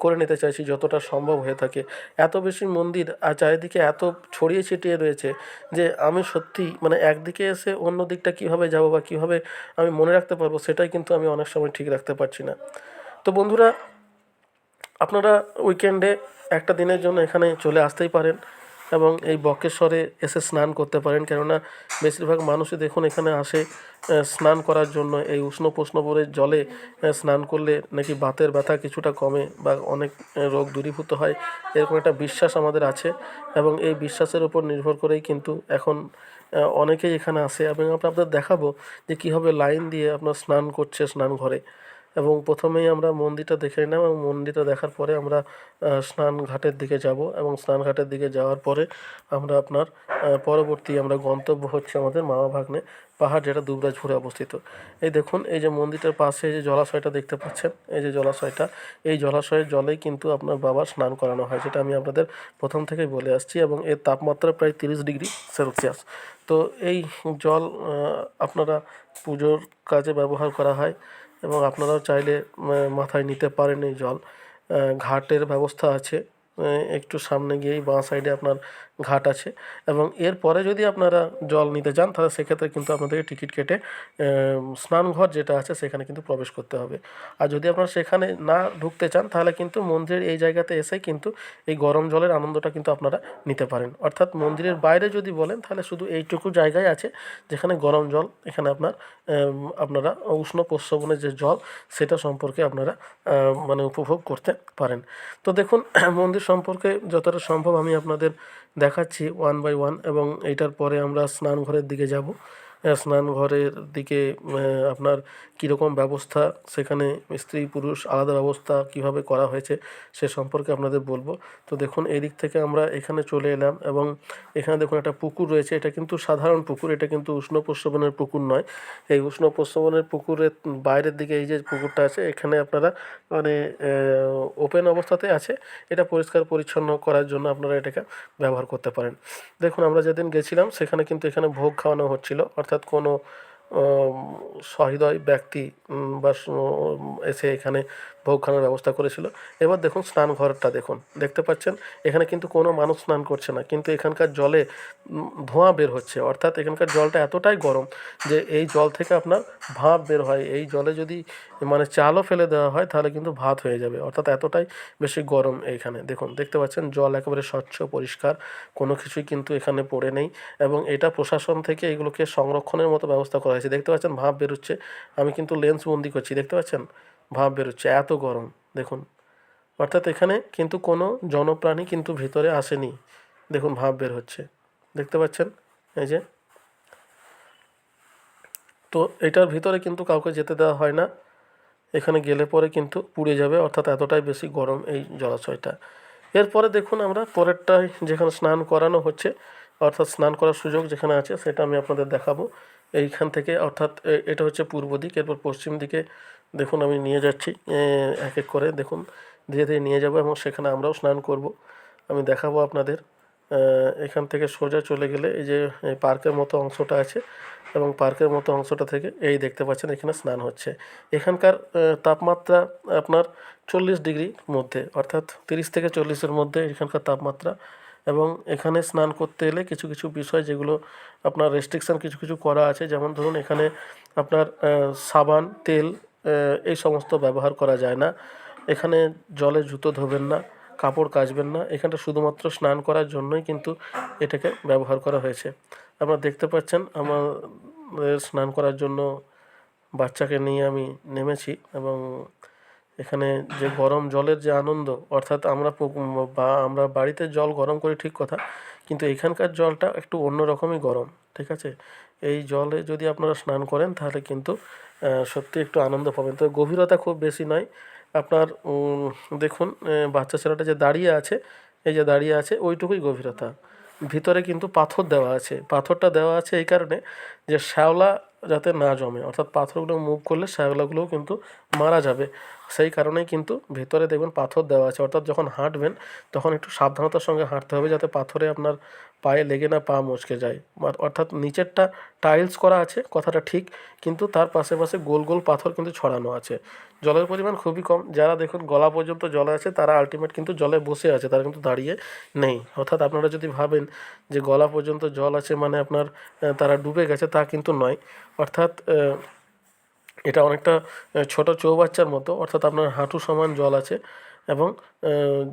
করে নিতে চাইছি যতটা সম্ভব হয়ে থাকে। এত বেশি মন্দির আর চারিদিকে এত ছড়িয়ে ছিটিয়ে রয়েছে যে আমি সত্যিই মানে একদিকে এসে অন্য দিকটা কীভাবে যাব বা কীভাবে আমি মনে রাখতে পারবো, সেটাই কিন্তু আমি অনেক সময় ঠিক রাখতে পারছি না। তো বন্ধুরা, আপনারা উইকেন্ডে একটা দিনের জন্য এখানে চলে আসতেই পারেন এবং এই বক্রেশ্বরে এসে স্নান করতে পারেন। কেননা বেশিরভাগ মানুষই দেখুন এখানে আসে স্নান করার জন্য। এই উষ্ণ প্রশ্নপুরের জলে স্নান করলে নাকি বাতের ব্যথা কিছুটা কমে বা অনেক রোগ দূরীভূত হয়, এরকম একটা বিশ্বাস আমাদের আছে। এবং এই বিশ্বাসের উপর নির্ভর করেই কিন্তু এখন অনেকেই এখানে আসে। এবং আপনাদের দেখাবো যে কীভাবে লাইন দিয়ে আপনার স্নান করছে স্নানঘরে। এবং প্রথমেই আমরা মন্দিরটা দেখে নিলাম এবং মন্দিরটা দেখার পরে আমরা স্নান ঘাটের দিকে যাব এবং স্নান ঘাটের দিকে যাওয়ার পরে আমরা আপনার পরবর্তী আমরা গন্তব্য হচ্ছে আমাদের মামা ভাগ্নে পাহাড়, যেটা দুবরাজপুরে অবস্থিত। এই দেখুন এই যে মন্দিরটার পাশে যে জলাশয়টা দেখতে পাচ্ছেন, এই যে জলাশয়টা, এই জলাশয়ের জলেই কিন্তু আপনার বাবার স্নান করানো হয়, যেটা আমি আপনাদের প্রথম থেকেই বলে আসছি। এবং এর তাপমাত্রা প্রায় 30 ডিগ্রি সেলসিয়াস। তো এই জল আপনারা পুজোর কাজে ব্যবহার করা হয় এবং আপনারাও চাইলে মাথায় নিতে পারেন এই জল। ঘাটের ব্যবস্থা আছে, একটু সামনে গিয়েই বাঁ সাইডে আপনার ঘাট আছে। এবং এরপরে যদি আপনারা জল নিতে চান তাহলে সেক্ষেত্রে কিন্তু আপনাদেরকে টিকিট কেটে স্নানঘর যেটা আছে সেখানে কিন্তু প্রবেশ করতে হবে। আর যদি আপনারা সেখানে না ঢুকতে চান তাহলে কিন্তু মন্দিরের এই জায়গাতে এসেই কিন্তু এই গরম জলের আনন্দটা কিন্তু আপনারা নিতে পারেন। অর্থাৎ মন্দিরের বাইরে যদি বলেন তাহলে শুধু এইটুকু জায়গায় আছে যেখানে গরম জল, এখানে আপনারা উষ্ণ প্রস্রবণের যে জল সেটা সম্পর্কে আপনারা মানে উপভোগ করতে পারেন। তো দেখুন মন্দির সম্পর্কে যতটা সম্ভব আমি আপনাদের দেখাচ্ছি ওয়ান বাই ওয়ান। এবং এইটার পরে আমরা স্নানঘরের দিকে যাব। স্নানঘরের দিকে আপনার কীরকম ব্যবস্থা, সেখানে স্ত্রী পুরুষ আলাদা ব্যবস্থা কীভাবে করা হয়েছে সে সম্পর্কে আপনাদের বলবো। তো দেখুন এই দিক থেকে আমরা এখানে চলে এলাম এবং এখানে দেখুন একটা পুকুর রয়েছে। এটা কিন্তু সাধারণ পুকুর, এটা কিন্তু উষ্ণ প্রস্রবণের পুকুর নয়। এই উষ্ণ প্রস্রবণের পুকুরের বাইরের দিকে এই যে পুকুরটা আছে, এখানে আপনারা মানে ওপেন অবস্থাতে আছে, এটা পরিষ্কার পরিচ্ছন্ন করার জন্য আপনারা এটাকে ব্যবহার করতে পারেন। দেখুন আমরা যেদিন গেছিলাম সেখানে কিন্তু এখানে ভোগ খাওয়ানো হচ্ছিল, অর্থাৎ কোনো সহৃদয় ব্যক্তি বা এসে এখানে ভোগ খাওয়ানোর ব্যবস্থা করেছিল। এবার দেখুন স্নানঘরটা দেখুন, দেখতে পাচ্ছেন এখানে কিন্তু কোনো মানুষ স্নান করছে না, কিন্তু এখানকার জলে ধোঁয়া বের হচ্ছে। অর্থাৎ এখানকার জলটা এতটাই গরম যে এই জল থেকে আপনার ভাপ বের হয়। এই জলে যদি মানে চালও ফেলে দেওয়া হয় তাহলে কিন্তু ভাত হয়ে যাবে, অর্থাৎ এতটাই বেশি গরম এইখানে। দেখুন দেখতে পাচ্ছেন জল একেবারে স্বচ্ছ পরিষ্কার, কোনো কিছুই কিন্তু এখানে পড়ে নেই। এবং এটা প্রশাসন থেকে এগুলোকে সংরক্ষণের মতো ব্যবস্থা করা হয়েছে। দেখতে পাচ্ছেন ভাপ বেরোচ্ছে, আমি কিন্তু লেন্স বন্দি করছি, দেখতে পাচ্ছেন ভাপ বেরোচ্ছে, এত গরম দেখুন। অর্থাৎ এখানে কিন্তু কোনো জনপ্রাণী কিন্তু ভিতরে আসেনি। দেখুন ভাপ বের হচ্ছে, দেখতে পাচ্ছেন এই যে। তো এটার ভিতরে কিন্তু কাউকে যেতে দেওয়া হয় না, এখানে গেলে পরে কিন্তু পুড়ে যাবে, অর্থাৎ এতটাই বেশি গরম এই জলাশয়টা। এরপরে দেখুন আমরা পরেরটায় যেখানে স্নান করানো হচ্ছে, অর্থাৎ স্নান করার সুযোগ যেখানে আছে সেটা আমি আপনাদের দেখাবো। এইখান থেকে অর্থাৎ এটা হচ্ছে পূর্ব দিক, এরপর পশ্চিম দিকে দেখুন আমি নিয়ে যাচ্ছি এক এক করে, দেখুন ধীরে ধীরে নিয়ে যাব এবং সেখানে আমরাও স্নান করব। আমি দেখাবো আপনাদের। এখান থেকে সোজা চলে গেলে এই যে পার্কের মতো অংশটা আছে, এবং পার্কের মতো অংশটা থেকে এই দেখতে পাচ্ছেন এখানে স্নান হচ্ছে। এখানকার তাপমাত্রা আপনার 40 ডিগ্রির মধ্যে, অর্থাৎ 30 থেকে 40-এর মধ্যে এখানকার তাপমাত্রা। এবং এখানে স্নান করতে এলে কিছু কিছু বিষয় যেগুলো আপনার রেস্ট্রিকশান কিছু কিছু করা আছে, যেমন ধরুন এখানে আপনার সাবান তেল এই সমস্ত ব্যবহার করা যায় না। এখানে জলে জুতো ধোবেন না, কাপড় কাচবেন না, এখানটা শুধুমাত্র স্নান করার জন্যই কিন্তু এটাকে ব্যবহার করা হয়েছে। আপনারা দেখতে পাচ্ছেন আমাদের স্নান করার জন্য বাচ্চাকে নিয়ে আমি নেমেছি, এবং এখানে যে গরম জলের যে আনন্দ, অর্থাৎ আমরা বাড়িতে জল গরম করি ঠিক কথা, কিন্তু এখানকার জলটা একটু অন্য রকমই গরম, ঠিক আছে। এই জলে যদি আপনারা স্নান করেন তাহলে কিন্তু সত্যি একটু আনন্দ পাবেন। তো গভীরতা খুব বেশি নয় আপনার, দেখুন বাচ্চা ছেলেটা যে দাঁড়িয়ে আছে, এই যে দাঁড়িয়ে আছে ওইটুকুই গভীরতা। ভিতরে কিন্তু পাথর দেওয়া আছে, পাথরটা দেওয়া আছে এই কারণে যে শ্যাওলা যাতে না জমে, অর্থাৎ পাথরগুলো মুভ করলে শ্যাওলাগুলোও কিন্তু মারা যাবে, সেই কারণেই কিন্তু ভেতরে দেখবেন পাথর দেওয়া আছে। অর্থাৎ যখন হাঁটবেন তখন একটু সাবধানতার সঙ্গে হাঁটতে হবে, যাতে পাথরে আপনার পায়ে লেগে না পা মচকে যায়। অর্থাৎ নিচেরটা টাইলস করা আছে কথাটা ঠিক, কিন্তু তার পাশে পাশে গোল গোল পাথর কিন্তু ছড়ানো আছে। জলের পরিমাণ খুবই কম, যারা দেখুন গলা পর্যন্ত জল আছে তারা আলটিমেট কিন্তু জলে বসে আছে, তারা কিন্তু দাঁড়িয়ে নেই। অর্থাৎ আপনারা যদি ভাবেন যে গলা পর্যন্ত জল আছে মানে আপনার তারা ডুবে গেছে, তা কিন্তু নয়। অর্থাৎ এটা অনেকটা ছোটো চৌবাচ্চার মতো, অর্থাৎ আপনার হাঁটু সমান জল আছে, এবং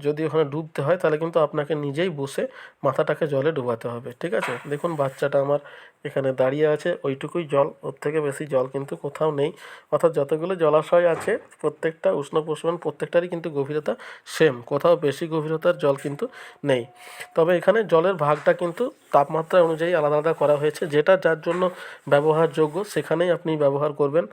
যদি ওখানে ডুবতে হয় তাহলে কিন্তু আপনাকে নিজেই বসে মাথাটাকে জলে ডুবাতে হবে, ঠিক আছে। দেখুন বাচ্চাটা আমার এখানে দাঁড়িয়ে আছে, ওইটুকুই জল, ওর থেকে বেশি জল কিন্তু কোথাও নেই। অর্থাৎ যতগুলো জলাশয় আছে প্রত্যেকটা উষ্ণ প্রস্রবণ প্রত্যেকটারই কিন্তু গভীরতা সেম, কোথাও বেশি গভীরতার জল কিন্তু নেই। তবে এখানে জলের ভাগটা কিন্তু তাপমাত্রা অনুযায়ী আলাদা আলাদা করা হয়েছে, যেটা যার জন্য ব্যবহারযোগ্য সেখানেই আপনি ব্যবহার করবেন।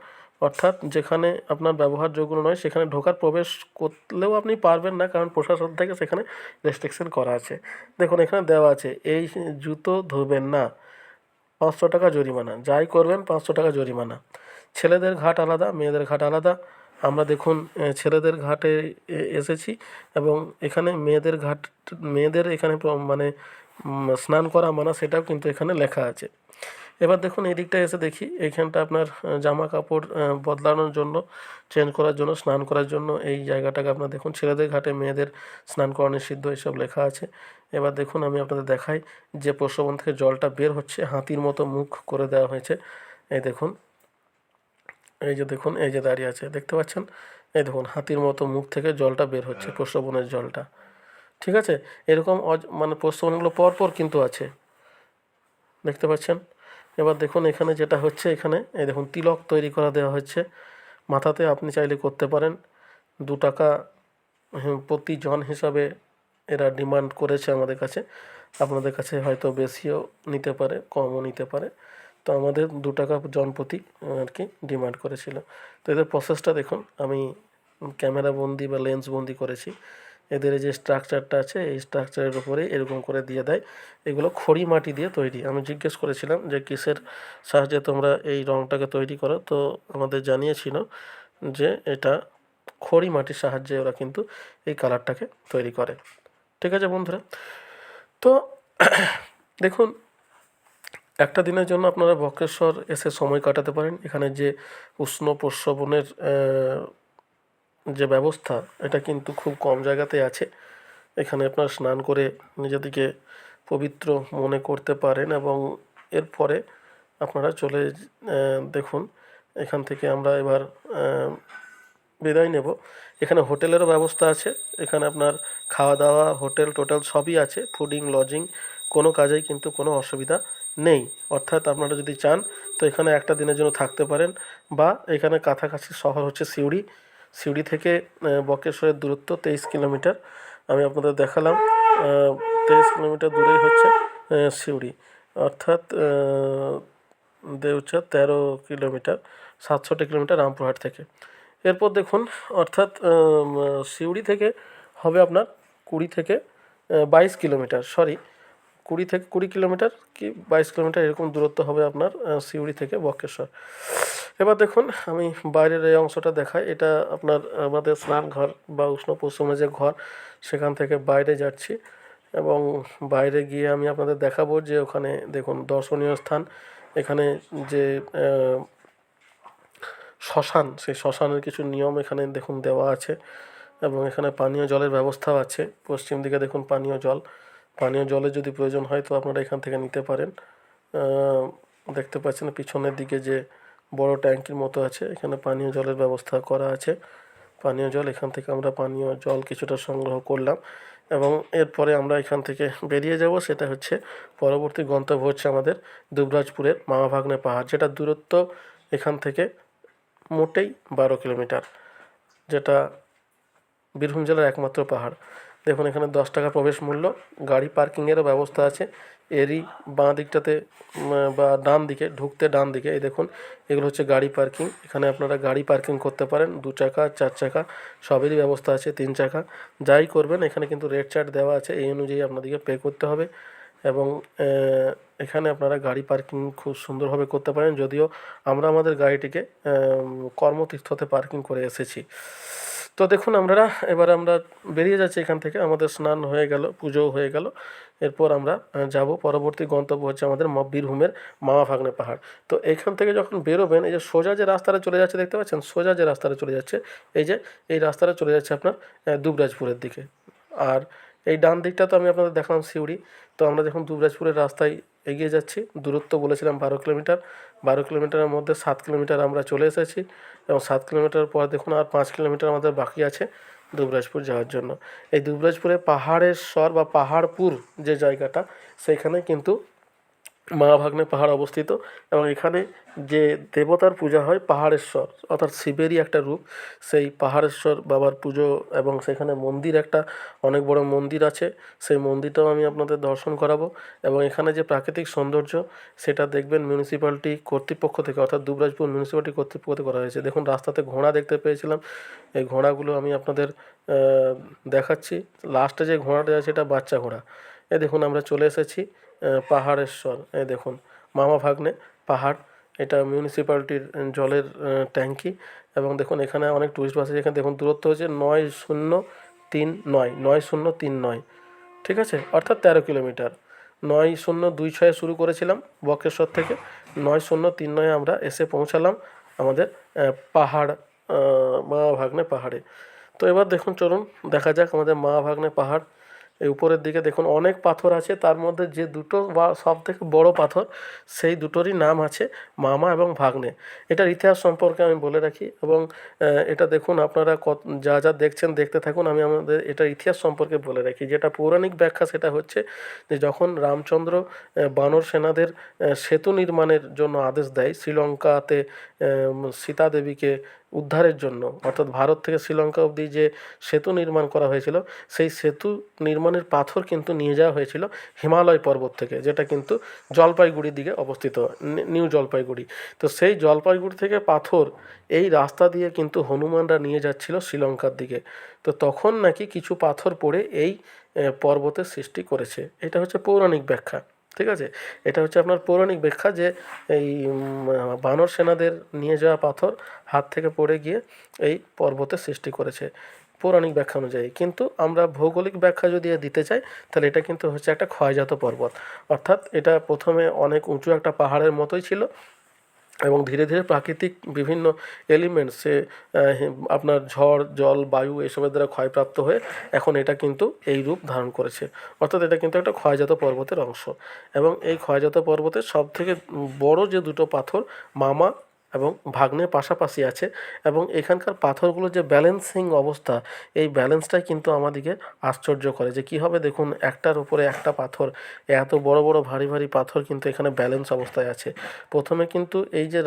অর্থাৎ যেখানে আপনার ব্যবহারযোগ্য নয় সেখানে প্রবেশ করলেও আপনি পারবেন না, কারণ প্রশাসন থেকে সেখানে রেস্ট্রিকশন করা আছে। দেখুন এখানে দেওয়া আছে এই জুতো ধোবেন না, 500 টাকা জরিমানা, যাই করবেন 500 টাকা জরিমানা। ছেলেদের ঘাট আলাদা, মেয়েদের ঘাট আলাদা। আমরা দেখুন ছেলেদের ঘাটে এসেছি, এবং এখানে মেয়েদের এখানে মানে স্নান করা মানা সেটাও কিন্তু এখানে লেখা আছে। এবার দেখুন এই দিকটা এসে দেখি এইখানটা আপনার জামা কাপড় বদলানোর জন্য, চেঞ্জ করার জন্য, স্নান করার জন্য এই জায়গাটাকে আপনার দেখুন ছেলেদের ঘাটে মেয়েদের স্নান করা নিষিদ্ধ এসব লেখা আছে। এবার দেখুন আমি আপনাদের দেখাই যে প্রস্রবণ থেকে জলটা বের হচ্ছে, হাতির মতো মুখ করে দেওয়া হয়েছে। এই দেখুন, এই যে দেখুন এই যে দাঁড়িয়ে আছে দেখতে পাচ্ছেন, এই দেখুন হাতির মতো মুখ থেকে জলটা বের হচ্ছে, প্রস্রবণের জলটা, ঠিক আছে। এরকম মানে প্রস্রবণগুলো পরপর কিন্তু আছে, দেখতে পাচ্ছেন। এবার দেখুন এখানে যেটা হচ্ছে, এখানে এই দেখুন তিলক তৈরি করা দেওয়া হচ্ছে মাথাতে, আপনি চাইলে করতে পারেন। 2 টাকা প্রতি জন হিসাবে এরা ডিমান্ড করেছে আমাদের কাছে, আপনাদের কাছে হয়তো বেশিও নিতে পারে কমও নিতে পারে, তো আমাদের 2 টাকা জন প্রতি আর কি ডিমান্ড করেছিল। তো এদের প্রসেসটা দেখুন, আমি ক্যামেরা বন্দি বা লেন্স বন্দি করেছি। এদের যে স্ট্রাকচারটা আছে এই স্ট্রাকচারের উপরে এরকম করে দিয়ে দেয়। এগুলো খড়ি মাটি দিয়ে তৈরি। আমি জিজ্ঞেস করেছিলাম যে কিসের সাহায্যে তোমরা এই রঙটাকে তৈরি করো, তো আমাদের জানিয়েছিল যে এটা খড়ি মাটির সাহায্যে ওরা কিন্তু এই কালারটাকে তৈরি করে, ঠিক আছে বন্ধুরা। তো দেখুন একটা দিনের জন্য আপনারা বক্রেশ্বর এসে সময় কাটাতে পারেন। এখানে যে উষ্ণ প্রস্রবণের যে ব্যবস্থা এটা কিন্তু খুব কম জায়গাতে আছে। এখানে আপনার স্নান করে নিজেদেরকে পবিত্র মনে করতে পারেন, এবং এরপরে আপনারা চলে দেখুন এখান থেকে আমরা এবার বিদায় নেব। এখানে হোটেলেরও ব্যবস্থা আছে, এখানে আপনার খাওয়া দাওয়া হোটেল টোটেল সবই আছে, ফুডিং লজিং কোনো কাজেই কিন্তু কোনো অসুবিধা নেই। অর্থাৎ আপনারা যদি চান তো এখানে একটা দিনের জন্য থাকতে পারেন, বা এখানে কাছাকাছি শহর হচ্ছে সিউড়ি, সিউড়ি থেকে বক্রেশ্বরের দূরত্ব 23 কিলোমিটার। আমি আপনাদের দেখালাম 23 কিলোমিটার দূরেই হচ্ছে সিউড়ি, অর্থাৎ দেউচা 13 কিলোমিটার, 67 কিলোমিটার রামপুরহাট থেকে। এরপর দেখুন, অর্থাৎ সিউড়ি থেকে হবে আপনার 22 কিলোমিটার, সরি 20 কিলোমিটার কি 22 কিলোমিটার এরকম দূরত্ব হবে আপনার সিউড়ি থেকে বক্রেশ্বর। এবার দেখুন আমি বাইরের এই অংশটা দেখাই। এটা আপনার আমাদের স্নানঘর বা উষ্ণ প্রস্রবণের যে ঘর, সেখান থেকে বাইরে যাচ্ছি এবং বাইরে গিয়ে আমি আপনাদের দেখাবো যে ওখানে দেখুন দর্শনীয় স্থান। এখানে যে শ্মশান, সেই শ্মশানের কিছু নিয়ম এখানে দেখুন দেওয়া আছে এবং এখানে পানীয় জলের ব্যবস্থাও আছে। পশ্চিম দিকে দেখুন পানীয় জলের যদি প্রয়োজন হয় তো আপনারা এখান থেকে নিতে পারেন। দেখতে পাচ্ছেন পিছনের দিকে যে বড় ট্যাঙ্কির মতো আছে, এখানে পানীয় জলের ব্যবস্থা করা আছে। পানীয় জল, এখান থেকে আমরা পানীয় জল কিছুটা সংগ্রহ করলাম এবং এরপরে আমরা এখান থেকে বেরিয়ে যাব। সেটা হচ্ছে পরবর্তী গন্তব্য হচ্ছে আমাদের দুবরাজপুরের মামাভাগ্নে পাহাড়, যেটা দূরত্ব এখান থেকে মোটেই 12 কিলোমিটার, যেটা বীরভূম জেলার একমাত্র পাহাড়। দেখুন এখানে 10 টাকা প্রবেশ মূল্য, গাড়ি পার্কিংয়েরও ব্যবস্থা আছে। এরই বাঁ দিকটাতে বা ডান দিকে ঢুকতে ডান দিকে এই দেখুন এগুলো হচ্ছে গাড়ি পার্কিং। এখানে আপনারা গাড়ি পার্কিং করতে পারেন, 2 চাকা 4 চাকা সবেরই ব্যবস্থা আছে, 3 চাকা যাই করবেন। এখানে কিন্তু রেট চার্ট দেওয়া আছে, এই অনুযায়ী আপনাদেরকে পে করতে হবে এবং এখানে আপনারা গাড়ি পার্কিং খুব সুন্দরভাবে করতে পারেন, যদিও আমরা আমাদের গাড়িটিকে কর্মতীর্থতে পার্কিং করে এসেছি। তো দেখুন এবার আমরা বেরিয়ে যাচ্ছি এখান থেকে। আমাদের স্নান হয়ে গেল, পুজোও হয়ে গেল। এরপর আমরা যাব, পরবর্তী গন্তব্য হচ্ছে আমাদের বীরভূমের মামাভাগ্নে পাহাড়। তো এখান থেকে যখন বেরোবেন, এই যে সোজা যে রাস্তাটা চলে যাচ্ছে দেখতে পাচ্ছেন, সোজা যে রাস্তাটা চলে যাচ্ছে, এই রাস্তাটা চলে যাচ্ছে আপনার দুবরাজপুরের দিকে। আর এই ডান দিকটা তো আমি আপনাদের দেখালাম সিউড়ি। তো আমরা দেখুন দুবরাজপুরের রাস্তায় এগিয়ে যাচ্ছি। দূরত্ব বলেছিলাম 12 কিলোমিটার, 12 কিলোমিটারের মধ্যে 7 কিলোমিটার আমরা চলে এসেছি এবং 7 কিলোমিটার পর দেখুন আর 5 কিলোমিটার আমাদের বাকি আছে দুবরাজপুর যাওয়ার জন্য। এই দুবরাজপুরে পাহাড়ের স্বর বা পাহাড়পুর যে জায়গাটা, সেইখানে কিন্তু মামাভাগ্নে পাহাড় অবস্থিত এবং এখানে যে দেবতার পূজা হয় পাহাড়েশ্বর, অর্থাৎ শিবেরই একটা রূপ, সেই পাহাড়েশ্বর বাবার পুজো এবং সেখানে মন্দির, একটা অনেক বড় মন্দির আছে, সেই মন্দিরটাও আমি আপনাদের দর্শন করাবো। এবং এখানে যে প্রাকৃতিক সৌন্দর্য সেটা দেখবেন মিউনিসিপ্যালিটি কর্তৃপক্ষ থেকে, অর্থাৎ দুবরাজপুর মিউনিসিপ্যালিটি কর্তৃপক্ষ থেকে করা হয়েছে। দেখুন রাস্তাতে ঘোড়া দেখতে পেয়েছিলাম, এই ঘোড়াগুলো আমি আপনাদের দেখাচ্ছি। লাস্টে যে ঘোড়াটা আছে এটা বাচ্চা ঘোড়া। এই দেখুন আমরা চলে এসেছি পাহাড়েশ্বর। এই দেখুন মামাভাগ্নে পাহাড়, এটা মিউনিসিপ্যালিটির জলের ট্যাঙ্কি এবং দেখুন এখানে অনেক টুরিস্ট বাস আছে। এখানে দেখুন দূরত্ব হচ্ছে 9039, ঠিক আছে, অর্থাৎ 13 কিলোমিটার। 9026 শুরু করেছিলাম বক্রেশ্বর থেকে, 9039 আমরা এসে পৌঁছালাম আমাদের পাহাড়, মামাভাগ্নে পাহাড়ে। তো এবার দেখুন চলুন দেখা যাক আমাদের মামাভাগ্নে পাহাড়। এই উপরের দিকে দেখুন অনেক পাথর আছে, তার মধ্যে যে দুটো বা সব থেকে বড় পাথর, সেই দুটোরই নাম আছে মামা এবং ভাগ্নে। এটার ইতিহাস সম্পর্কে আমি বলে রাখি এবং এটা দেখুন আপনারা যা যা দেখছেন দেখতে থাকুন। আমি আমাদের এটার ইতিহাস সম্পর্কে বলে রাখি। যেটা পৌরাণিক ব্যাখ্যা সেটা হচ্ছে যে যখন রামচন্দ্র বানর সেনাদের সেতু নির্মাণের জন্য আদেশ দেয় শ্রীলঙ্কাতে সীতা দেবীকে উদ্ধারের জন্য, অর্থাৎ ভারত থেকে শ্রীলঙ্কা অবধি যে সেতু নির্মাণ করা হয়েছিল, সেই সেতু নির্মাণের পাথর কিন্তু নিয়ে যাওয়া হয়েছিল হিমালয় পর্বত থেকে, যেটা কিন্তু জলপাইগুড়ির দিকে অবস্থিত, নিউ জলপাইগুড়ি। তো সেই জলপাইগুড়ি থেকে পাথর এই রাস্তা দিয়ে কিন্তু হনুমানরা নিয়ে যাচ্ছিল শ্রীলঙ্কার দিকে। তো তখন নাকি কিছু পাথর পড়ে এই পর্বতের সৃষ্টি করেছে। এটা হচ্ছে পৌরাণিক ব্যাখ্যা, ঠিক আছে। এটা হচ্ছে আপনার পৌরাণিক ব্যাখ্যা যে এই বানর সেনাদের নিয়ে যাওয়া পাথর হাত থেকে পড়ে গিয়ে এই পর্বতের সৃষ্টি করেছে পৌরাণিক ব্যাখ্যা অনুযায়ী। কিন্তু আমরা ভৌগোলিক ব্যাখ্যা যদি দিতে চাই তাহলে এটা কিন্তু হচ্ছে একটা ক্ষয়জাত পর্বত, অর্থাৎ এটা প্রথমে অনেক উঁচু একটা পাহাড়ের মতোই ছিল এবং ধীরে ধীরে প্রাকৃতিক বিভিন্ন এলিমেন্টসে আপনার ঝড় জল বায়ু এসবের দ্বারা ক্ষয়প্রাপ্ত হয়ে এখন এটা কিন্তু এই রূপ ধারণ করেছে। অর্থাৎ এটা কিন্তু একটা ক্ষয়জাত পর্বতের অংশ এবং এই ক্ষয়জাত পর্বতের সবথেকে বড় যে দুটো পাথর মামা এবং ভাগ্নে পাশাপাশি আছে এবং এখানকার পাথরগুলোর যে ব্যালেন্সিং অবস্থা, এই ব্যালেন্সটাই কিন্তু আমাদেরকে আশ্চর্য করে যে কীভাবে দেখুন একটার উপরে একটা পাথর, এত বড় বড় ভারী ভারী পাথর কিন্তু এখানে ব্যালেন্স অবস্থায় আছে। প্রথমে কিন্তু এই যে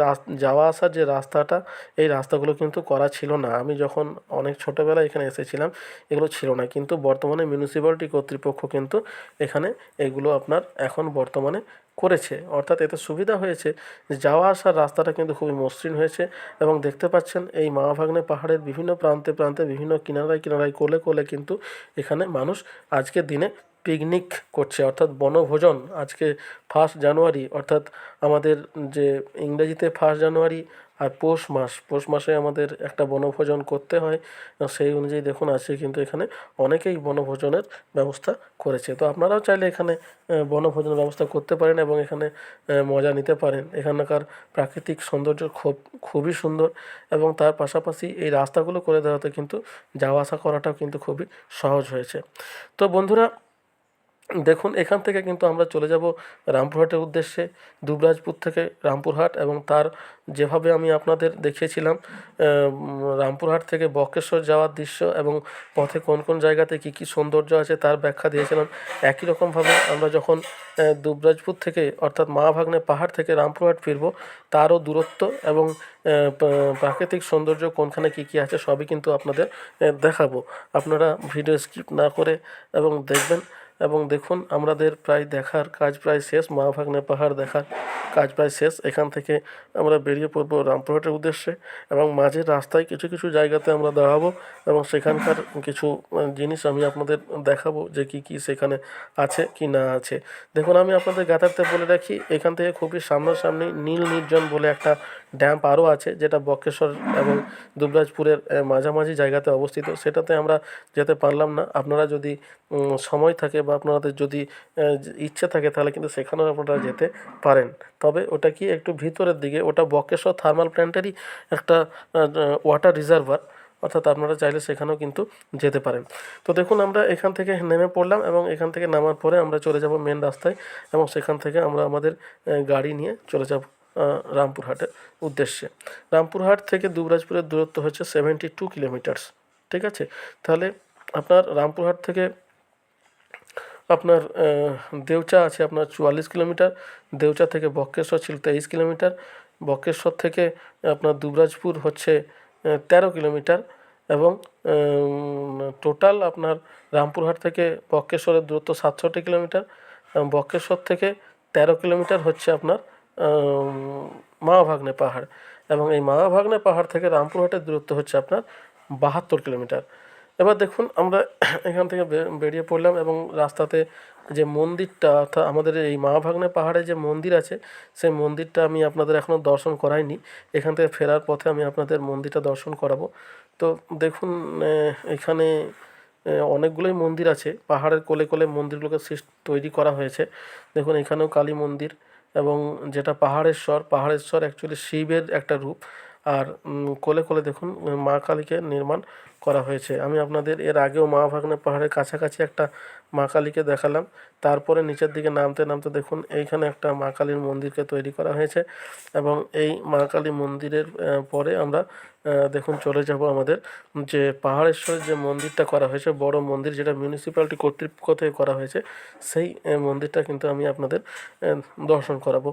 যাওয়া আসার যে রাস্তাটা, এই রাস্তাগুলো কিন্তু করা ছিল না। আমি যখন অনেক ছোটোবেলায় এখানে এসেছিলাম এগুলো ছিল না, কিন্তু বর্তমানে মিউনিসিপ্যালিটি কর্তৃপক্ষ কিন্তু এখানে এগুলো আপনার এখন বর্তমানে করেছে, অর্থাৎ এতে সুবিধা হয়েছে যে যাওয়া আসার রাস্তাটা কিন্তু খুবই মসৃণ হয়েছে। এবং দেখতে পাচ্ছেন এই মা ভাগ্নে পাহাড়ের বিভিন্ন প্রান্তে প্রান্তে বিভিন্ন কিনারায় কিনারায় কোলে কোলে কিন্তু এখানে মানুষ আজকের দিনে পিকনিক করছে, অর্থাৎ বনভোজন। আজকে 1 জানুয়ারি, অর্থাৎ আমাদের যে ইংরেজিতে 1 জানুয়ারি আর পৌষ মাসে আমাদের একটা বনভোজন করতে হয়, সেই অনুযায়ী দেখুন আজকে কিন্তু এখানে অনেকেই বনভোজনের ব্যবস্থা করেছে। তো আপনারাও চাইলে এখানে বনভোজনের ব্যবস্থা করতে পারেন এবং এখানে মজা নিতে পারেন। এখানকার প্রাকৃতিক সৌন্দর্য খুবই সুন্দর এবং তার পাশাপাশি এই রাস্তাগুলো করে দেওয়াতে কিন্তু যাওয়া আসা করাটাও কিন্তু খুবই সহজ হয়েছে। তো বন্ধুরা দেখুন এখান থেকে কিন্তু আমরা চলে যাব রামপুরহাটের উদ্দেশ্যে। দুবরাজপুর থেকে রামপুরহাট, এবং তার যেভাবে আমি আপনাদের দেখিয়েছিলাম রামপুরহাট থেকে বক্রেশ্বর যাওয়ার দৃশ্য এবং পথে কোন কোন জায়গাতে কী কী সৌন্দর্য আছে তার ব্যাখ্যা দিয়েছিলাম। একই রকমভাবে আমরা যখন দুবরাজপুর থেকে অর্থাৎ মা ভাগ্নে পাহাড় থেকে রামপুরহাট ফিরব, তারও দূরত্ব এবং প্রাকৃতিক সৌন্দর্য কোনখানে কী কী আছে সবই কিন্তু আপনাদের দেখাবো। আপনারা ভিডিও স্কিপ না করে এবং দেখবেন। এবং দেখুন আমাদের প্রায় দেখার কাজ প্রায় শেষ, মা ভাগ্নে পাহাড় দেখার কাজ প্রায় শেষ। এখান থেকে আমরা বেরিয়ে পড়ব রামপুরহাটের উদ্দেশ্যে এবং মাঝের রাস্তায় কিছু কিছু জায়গাতে আমরা দাঁড়াবো এবং সেখানকার কিছু জিনিস আমি আপনাদের দেখাবো যে কী কী সেখানে আছে কি না আছে। দেখুন আমি আপনাদের জ্ঞাতার্থে বলে রাখি, এখান থেকে খুবই সামনাসামনি নীল নির্জন বলে একটা ড্যাম আরও আছে, যেটা বক্রেশ্বর এবং দুবরাজপুরের মাঝামাঝি জায়গাতে অবস্থিত। সেটাতে আমরা যেতে পারলাম না। আপনারা যদি সময় থাকে বা আপনাদের যদি ইচ্ছে থাকে তাহলে কিন্তু সেখানেও আপনারা যেতে পারেন। তবে ওটা কি একটু ভিতরের দিকে, ওটা বক্রেশ্বর থার্মাল প্ল্যান্টেরই একটা ওয়াটার রিজার্ভার, অর্থাৎ আপনারা চাইলে সেখানেও কিন্তু যেতে পারেন। তো দেখুন আমরা এখান থেকে নেমে পড়লাম এবং এখান থেকে নামার পরে আমরা চলে যাব মেন রাস্তায় এবং সেখান থেকে আমরা আমাদের গাড়ি নিয়ে চলে যাব রামপুরহাটের উদ্দেশ্যে। রামপুরহাট থেকে দুবরাজপুরের দূরত্ব হচ্ছে 72 কিলোমিটার্স। ঠিক আছে, তাহলে আপনার রামপুরহাট থেকে আপনার দেউচা আছে আপনার 44 কিলোমিটার, দেউচা থেকে বক্রেশ্বর ছিল 23 কিলোমিটার, বক্রেশ্বর থেকে আপনার দুবরাজপুর হচ্ছে 13 কিলোমিটার এবং টোটাল আপনার রামপুরহাট থেকে বক্রেশ্বরের দূরত্ব 67 কিলোমিটার এবং বক্রেশ্বর থেকে 13 কিলোমিটার হচ্ছে আপনার মা ভাগ্নে পাহাড় এবং এই মা ভাগ্নে পাহাড় থেকে রামপুরহাটের দূরত্ব হচ্ছে আপনার 72 কিলোমিটার। এবার দেখুন আমরা এখান থেকে বেরিয়ে পড়লাম এবং রাস্তাতে যে মন্দিরটা, অর্থাৎ আমাদের এই মা ভাগ্নে পাহাড়ে যে মন্দির আছে সেই মন্দিরটা আমি আপনাদের এখনও দর্শন করাইনি। এখান থেকে ফেরার পথে আমি আপনাদের মন্দিরটা দর্শন করাবো। তো দেখুন এখানে অনেকগুলোই মন্দির আছে, পাহাড়ের কোলে কোলে মন্দিরগুলোকে তৈরি করা হয়েছে। দেখুন এখানেও কালী মন্দির এবং যেটা পাহাড়েশ্বর অ্যাকচুয়ালি শিবের একটা রূপ, আর কোলে কোলে দেখুন মা কালীকে নির্মাণ করা হয়েছে। আমি আপনাদের এর আগেও মা ভাগ্নে পাহাড়ের কাছাকাছি একটা মা কালীকে দেখালাম। তারপরে নিচের দিকে নামতে নামতে দেখুন এইখানে একটা মা কালীর মন্দিরকে তৈরি করা হয়েছে এবং এই মা কালী মন্দিরের পরে আমরা দেখুন চলে যাব আমাদের যে পাহাড়েশ্বরের যে মন্দিরটা করা হয়েছে, বড় মন্দির, যেটা মিউনিসিপ্যালিটি কর্তৃপক্ষ থেকে করা হয়েছে, সেই মন্দিরটা কিন্তু আমি আপনাদের দর্শন করাবো।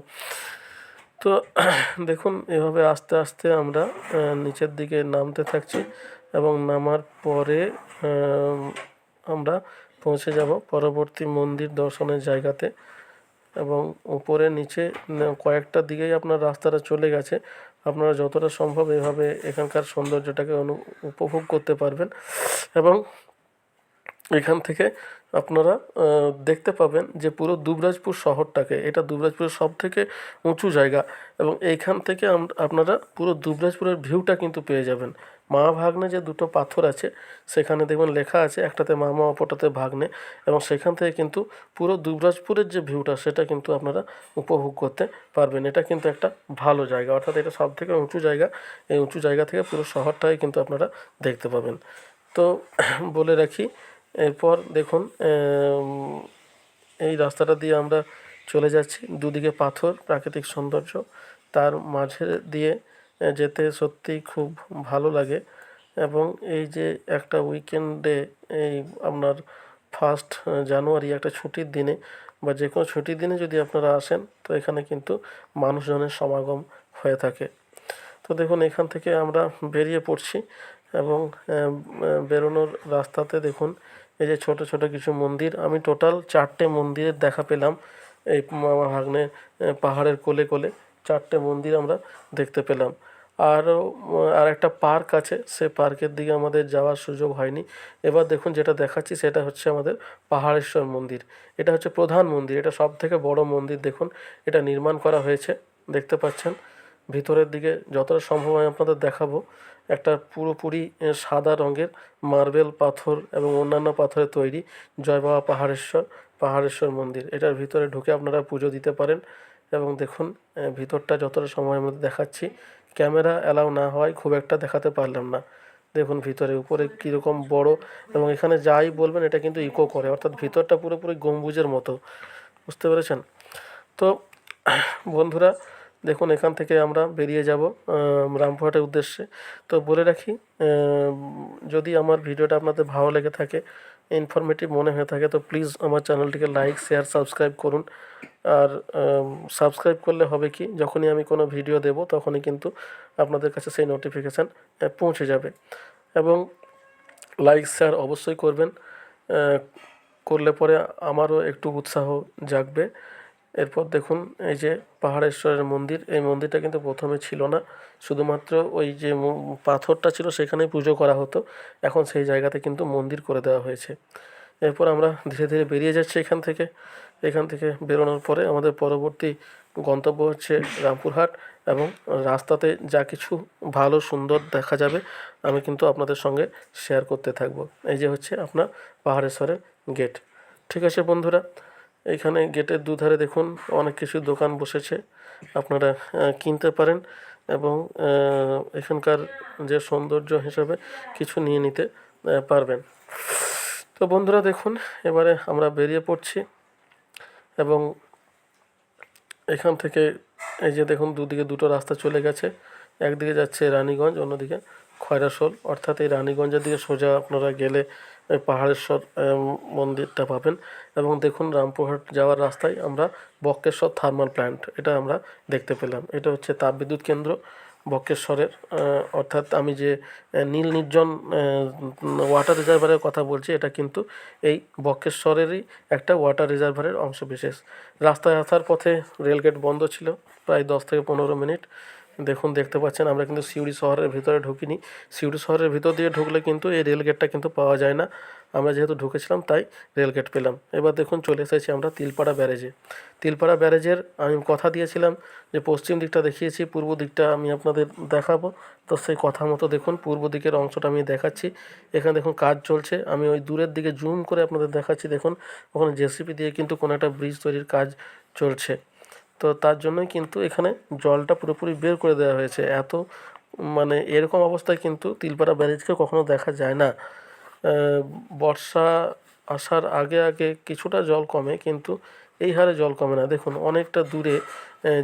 তো দেখুন এভাবে আস্তে আস্তে আমরা নিচের দিকে নামতে থাকছি এবং নামার পরে আমরা পৌঁছে যাব পরবর্তী মন্দির দর্শনের জায়গাতে এবং উপরে নিচে কয়েকটা দিকেই আপনার রাস্তাটা চলে গেছে। আপনারা যতটা সম্ভব এভাবে এখানকার সৌন্দর্যটাকে উপভোগ করতে পারবেন এবং এখান থেকে আপনারা দেখতে পাবেন যে পুরো দুবরাজপুর শহরটাকে, এটা দুবরাজপুরের সবথেকে উঁচু জায়গা এবং এইখান থেকে আপনারা পুরো দুবরাজপুরের ভিউটা কিন্তু পেয়ে যাবেন। মা ভাগ্নে যে দুটো পাথর আছে সেখানে দেখবেন লেখা আছে, একটাতে মামা অপরটাতে ভাগ্নে, এবং সেখান থেকে কিন্তু পুরো দুবরাজপুরের যে ভিউটা সেটা কিন্তু আপনারা উপভোগ করতে পারবেন। এটা কিন্তু একটা ভালো জায়গা, অর্থাৎ এটা সবথেকে উঁচু জায়গা। এই উঁচু জায়গা থেকে পুরো শহরটাই কিন্তু আপনারা দেখতে পাবেন। তো বলে রাখি, এরপর দেখুন এই রাস্তাটা দিয়ে আমরা চলে যাচ্ছি, দুদিকে পাথর, প্রাকৃতিক সৌন্দর্য, তার মাঝে দিয়ে যেতে সত্যিই খুব ভালো লাগে। এবং এই যে একটা উইকেন্ডে এই আপনার 1 জানুয়ারি একটা ছুটির দিনে বা যে কোনো ছুটির দিনে যদি আপনারা আসেন তো এখানে কিন্তু মানুষজনের সমাগম হয়ে থাকে। তো দেখুন এখান থেকে আমরা বেরিয়ে পড়ছি এবং বেরোনোর রাস্তাতে দেখুন এই যে ছোট ছোট কিছু মন্দির, আমি টোটাল 4টে মন্দিরের দেখা পেলাম এই আমার ভাগ্নের পাহাড়ের কোলে কোলে 4টে মন্দির আমরা দেখতে পেলাম। আরও আর একটা পার্ক আছে, সে পার্কের দিকে আমাদের যাওয়ার সুযোগ হয়নি। এবার দেখুন যেটা দেখাচ্ছি সেটা হচ্ছে আমাদের পাহাড়েশ্বর মন্দির। এটা হচ্ছে প্রধান মন্দির, এটা সবথেকে বড় মন্দির। দেখুন এটা নির্মাণ করা হয়েছে, দেখতে পাচ্ছেন। ভিতরের দিকে যতটা সম্ভব আমি আপনাদের দেখাবো। একটা পুরোপুরি সাদা রঙের মার্বেল পাথর এবং অন্যান্য পাথরে তৈরি জয় বাবা পাহাড়েশ্বর মন্দির। এটার ভিতরে ঢুকে আপনারা পুজো দিতে পারেন। এবং দেখুন ভিতরটা যতটা সময়ের মধ্যে দেখাচ্ছি, ক্যামেরা অ্যালাউ না হওয়ায় খুব একটা দেখাতে পারলাম না। দেখুন ভিতরে উপরে কীরকম বড়, এবং এখানে যাই বলবেন এটা কিন্তু ইকো করে, অর্থাৎ ভিতরটা পুরোপুরি গম্বুজের মতো, বুঝতে পেরেছেন? তো বন্ধুরা দেখুন এখান থেকে আমরা বেরিয়ে যাব রামপুরহাটের উদ্দেশ্যে। তো বলে রাখি, যদি আমার ভিডিওটা আপনাদের ভালো লেগে থাকে, ইনফরমেটিভ মনে হয়ে থাকে, তো প্লিজ আমার চ্যানেলটিকে লাইক শেয়ার সাবস্ক্রাইব করুন। আর সাবস্ক্রাইব করলে হবে কি, যখনই আমি কোনো ভিডিও দেব তখনই কিন্তু আপনাদের কাছে সেই নোটিফিকেশান পৌঁছে যাবে। এবং লাইক শেয়ার অবশ্যই করবেন, করলে পরে আমারও একটু উৎসাহ জাগবে। এরপর দেখুন এই যে পাহাড়েশ্বরের মন্দির, এই মন্দিরটা কিন্তু প্রথমে ছিল না, শুধুমাত্র ওই যে পাথরটা ছিল সেখানেই পুজো করা হতো। এখন সেই জায়গাতে কিন্তু মন্দির করে দেওয়া হয়েছে। এরপর আমরা ধীরে ধীরে বেরিয়ে যাচ্ছি এখান থেকে বেরোনোর পরে আমাদের পরবর্তী গন্তব্য হচ্ছে রামপুরহাট। এবং রাস্তাতে যা কিছু ভালো সুন্দর দেখা যাবে আমি কিন্তু আপনাদের সঙ্গে শেয়ার করতে থাকবো। এই যে হচ্ছে আপনার পাহাড়েশ্বরের গেট। ঠিক আছে বন্ধুরা, এইখানে গেটের দুধারে দেখুন অনেক কিছু দোকান বসেছে, আপনারা কিনতে পারেন এবং এখানকার যে সৌন্দর্য হিসাবে কিছু নিয়ে নিতে পারবেন। তো বন্ধুরা দেখুন এবারে আমরা বেরিয়ে পড়ছি এবং এখান থেকে এই যে দেখুন দুদিকে দুটো রাস্তা চলে গেছে, একদিকে যাচ্ছে রানীগঞ্জ, অন্যদিকে খয়রাশোল। অর্থাৎ এই রানীগঞ্জের দিকে সোজা আপনারা গেলে পাহাড়েশ্বর মন্দিরটা পাবেন। এবং দেখুন রামপুরহাট যাওয়ার রাস্তায় আমরা বক্রেশ্বর থার্মাল প্ল্যান্ট এটা আমরা দেখতে পেলাম। এটা হচ্ছে তাপবিদ্যুৎ কেন্দ্র বক্রেশ্বরের, অর্থাৎ আমি যে নীল নির্জন ওয়াটার রিজার্ভারের কথা বলছি, এটা কিন্তু এই বক্রেশ্বরেরই একটা ওয়াটার রিজার্ভারের অংশবিশেষ। রাস্তায় আসার পথে রেলগেট বন্ধ ছিল প্রায় 10 থেকে 15 মিনিট। দেখুন দেখতে পাচ্ছেন আমরা কিন্তু সিউড়ি শহরের ভিতরে ঢুকিনি। সিউড়ি শহরের ভিতর দিয়ে ঢুকলে কিন্তু এই রেলগেটটা কিন্তু পাওয়া যায় না, আমরা যেহেতু ঢুকেছিলাম তাই রেলগেট পেলাম। এবার দেখুন চলে এসেছি আমরা তিলপাড়া ব্যারেজে। তিলপাড়া ব্যারেজের আমি কথা দিয়েছিলাম যে পশ্চিম দিকটা দেখিয়েছি, পূর্ব দিকটা আমি আপনাদের দেখাবো। তো সেই কথা মতো দেখুন পূর্ব দিকের অংশটা আমি দেখাচ্ছি। এখানে দেখুন কাজ চলছে, আমি ওই দূরের দিকে জুম করে আপনাদের দেখাচ্ছি। দেখুন ওখানে জেসিপি দিয়ে কিন্তু কোনো একটা ব্রিজ তৈরির কাজ চলছে। তো তার জন্যই কিন্তু এখানে জলটা পুরোপুরি বের করে দেওয়া হয়েছে। এত মানে এরকম অবস্থায় কিন্তু তিলপাড়া ব্যারেজকে কখনো দেখা যায় না। বর্ষা আসার আগে আগে কিছুটা জল কমে, কিন্তু এই হারে জল কমে না। দেখুন অনেকটা দূরে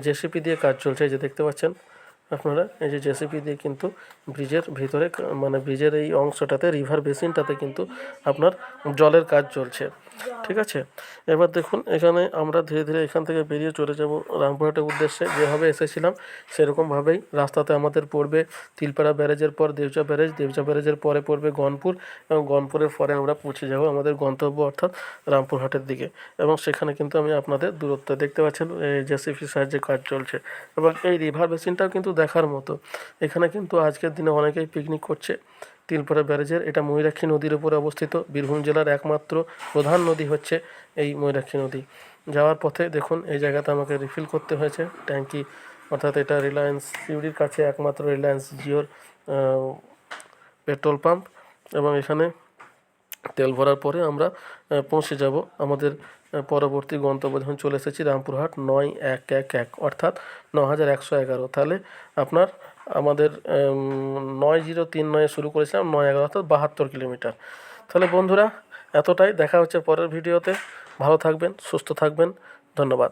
জেসিপি দিয়ে কাজ চলছে, এই যে দেখতে পাচ্ছেন আপনারা, এই যে জেসিপি দিয়ে কিন্তু ব্রিজের ভিতরে মানে ব্রিজের এই অংশটাতে রিভার বেসিনটাতে কিন্তু আপনার জলের কাজ চলছে। ঠিক আছে, এবার দেখুন এখানে আমরা ধীরে ধীরে এখান থেকে বেরিয়ে চলে যাব রামপুরহাটের উদ্দেশ্যে। যেভাবে এসেছিলাম সেরকমভাবেই রাস্তাতে আমাদের পড়বে তিলপাড়া ব্যারেজের পর দেউচা ব্যারেজ, দেউচা ব্যারেজের পরে পড়বে গনপুর, এবং গনপুরের পরে আমরা পৌঁছে যাব আমাদের গন্তব্য অর্থাৎ রামপুরহাটের দিকে। এবং সেখানে কিন্তু আমি আপনাদের দূরত্ব দেখতে পাচ্ছেন জেসিপির সাহায্যে কাজ চলছে। এবং এই রিভার বেসিনটাও কিন্তু দেখার মতো। এখানে কিন্তু আজকের দিনে অনেকেই পিকনিক করছে। তিলপাড়া ব্যারেজের এটা ময়ূরাক্ষী নদীর উপরে অবস্থিত। বীরভূম জেলার একমাত্র প্রধান নদী হচ্ছে এই ময়ূরাক্ষী নদী। যাওয়ার পথে দেখুন এই জায়গাতে আমাকে রিফিল করতে হয়েছে ট্যাঙ্কি, অর্থাৎ এটা রিলায়েন্স সিউড়ির কাছে একমাত্র রিলায়েন্স জিওর পেট্রোল পাম্প। এবং এখানে তেল ভরার পরে আমরা পৌঁছে যাব আমাদের পরবর্তী গন্তব্য। যখন চলে এসেছি রামপুরহাট 9111 অর্থাৎ 9111। তাহলে আপনার আমাদের 9039 শুরু করেছিলাম, 911 অর্থাৎ 72 কিলোমিটার। তাহলে বন্ধুরা এতটাই, দেখা হচ্ছে পরের ভিডিওতে। ভালো থাকবেন, সুস্থ থাকবেন, ধন্যবাদ।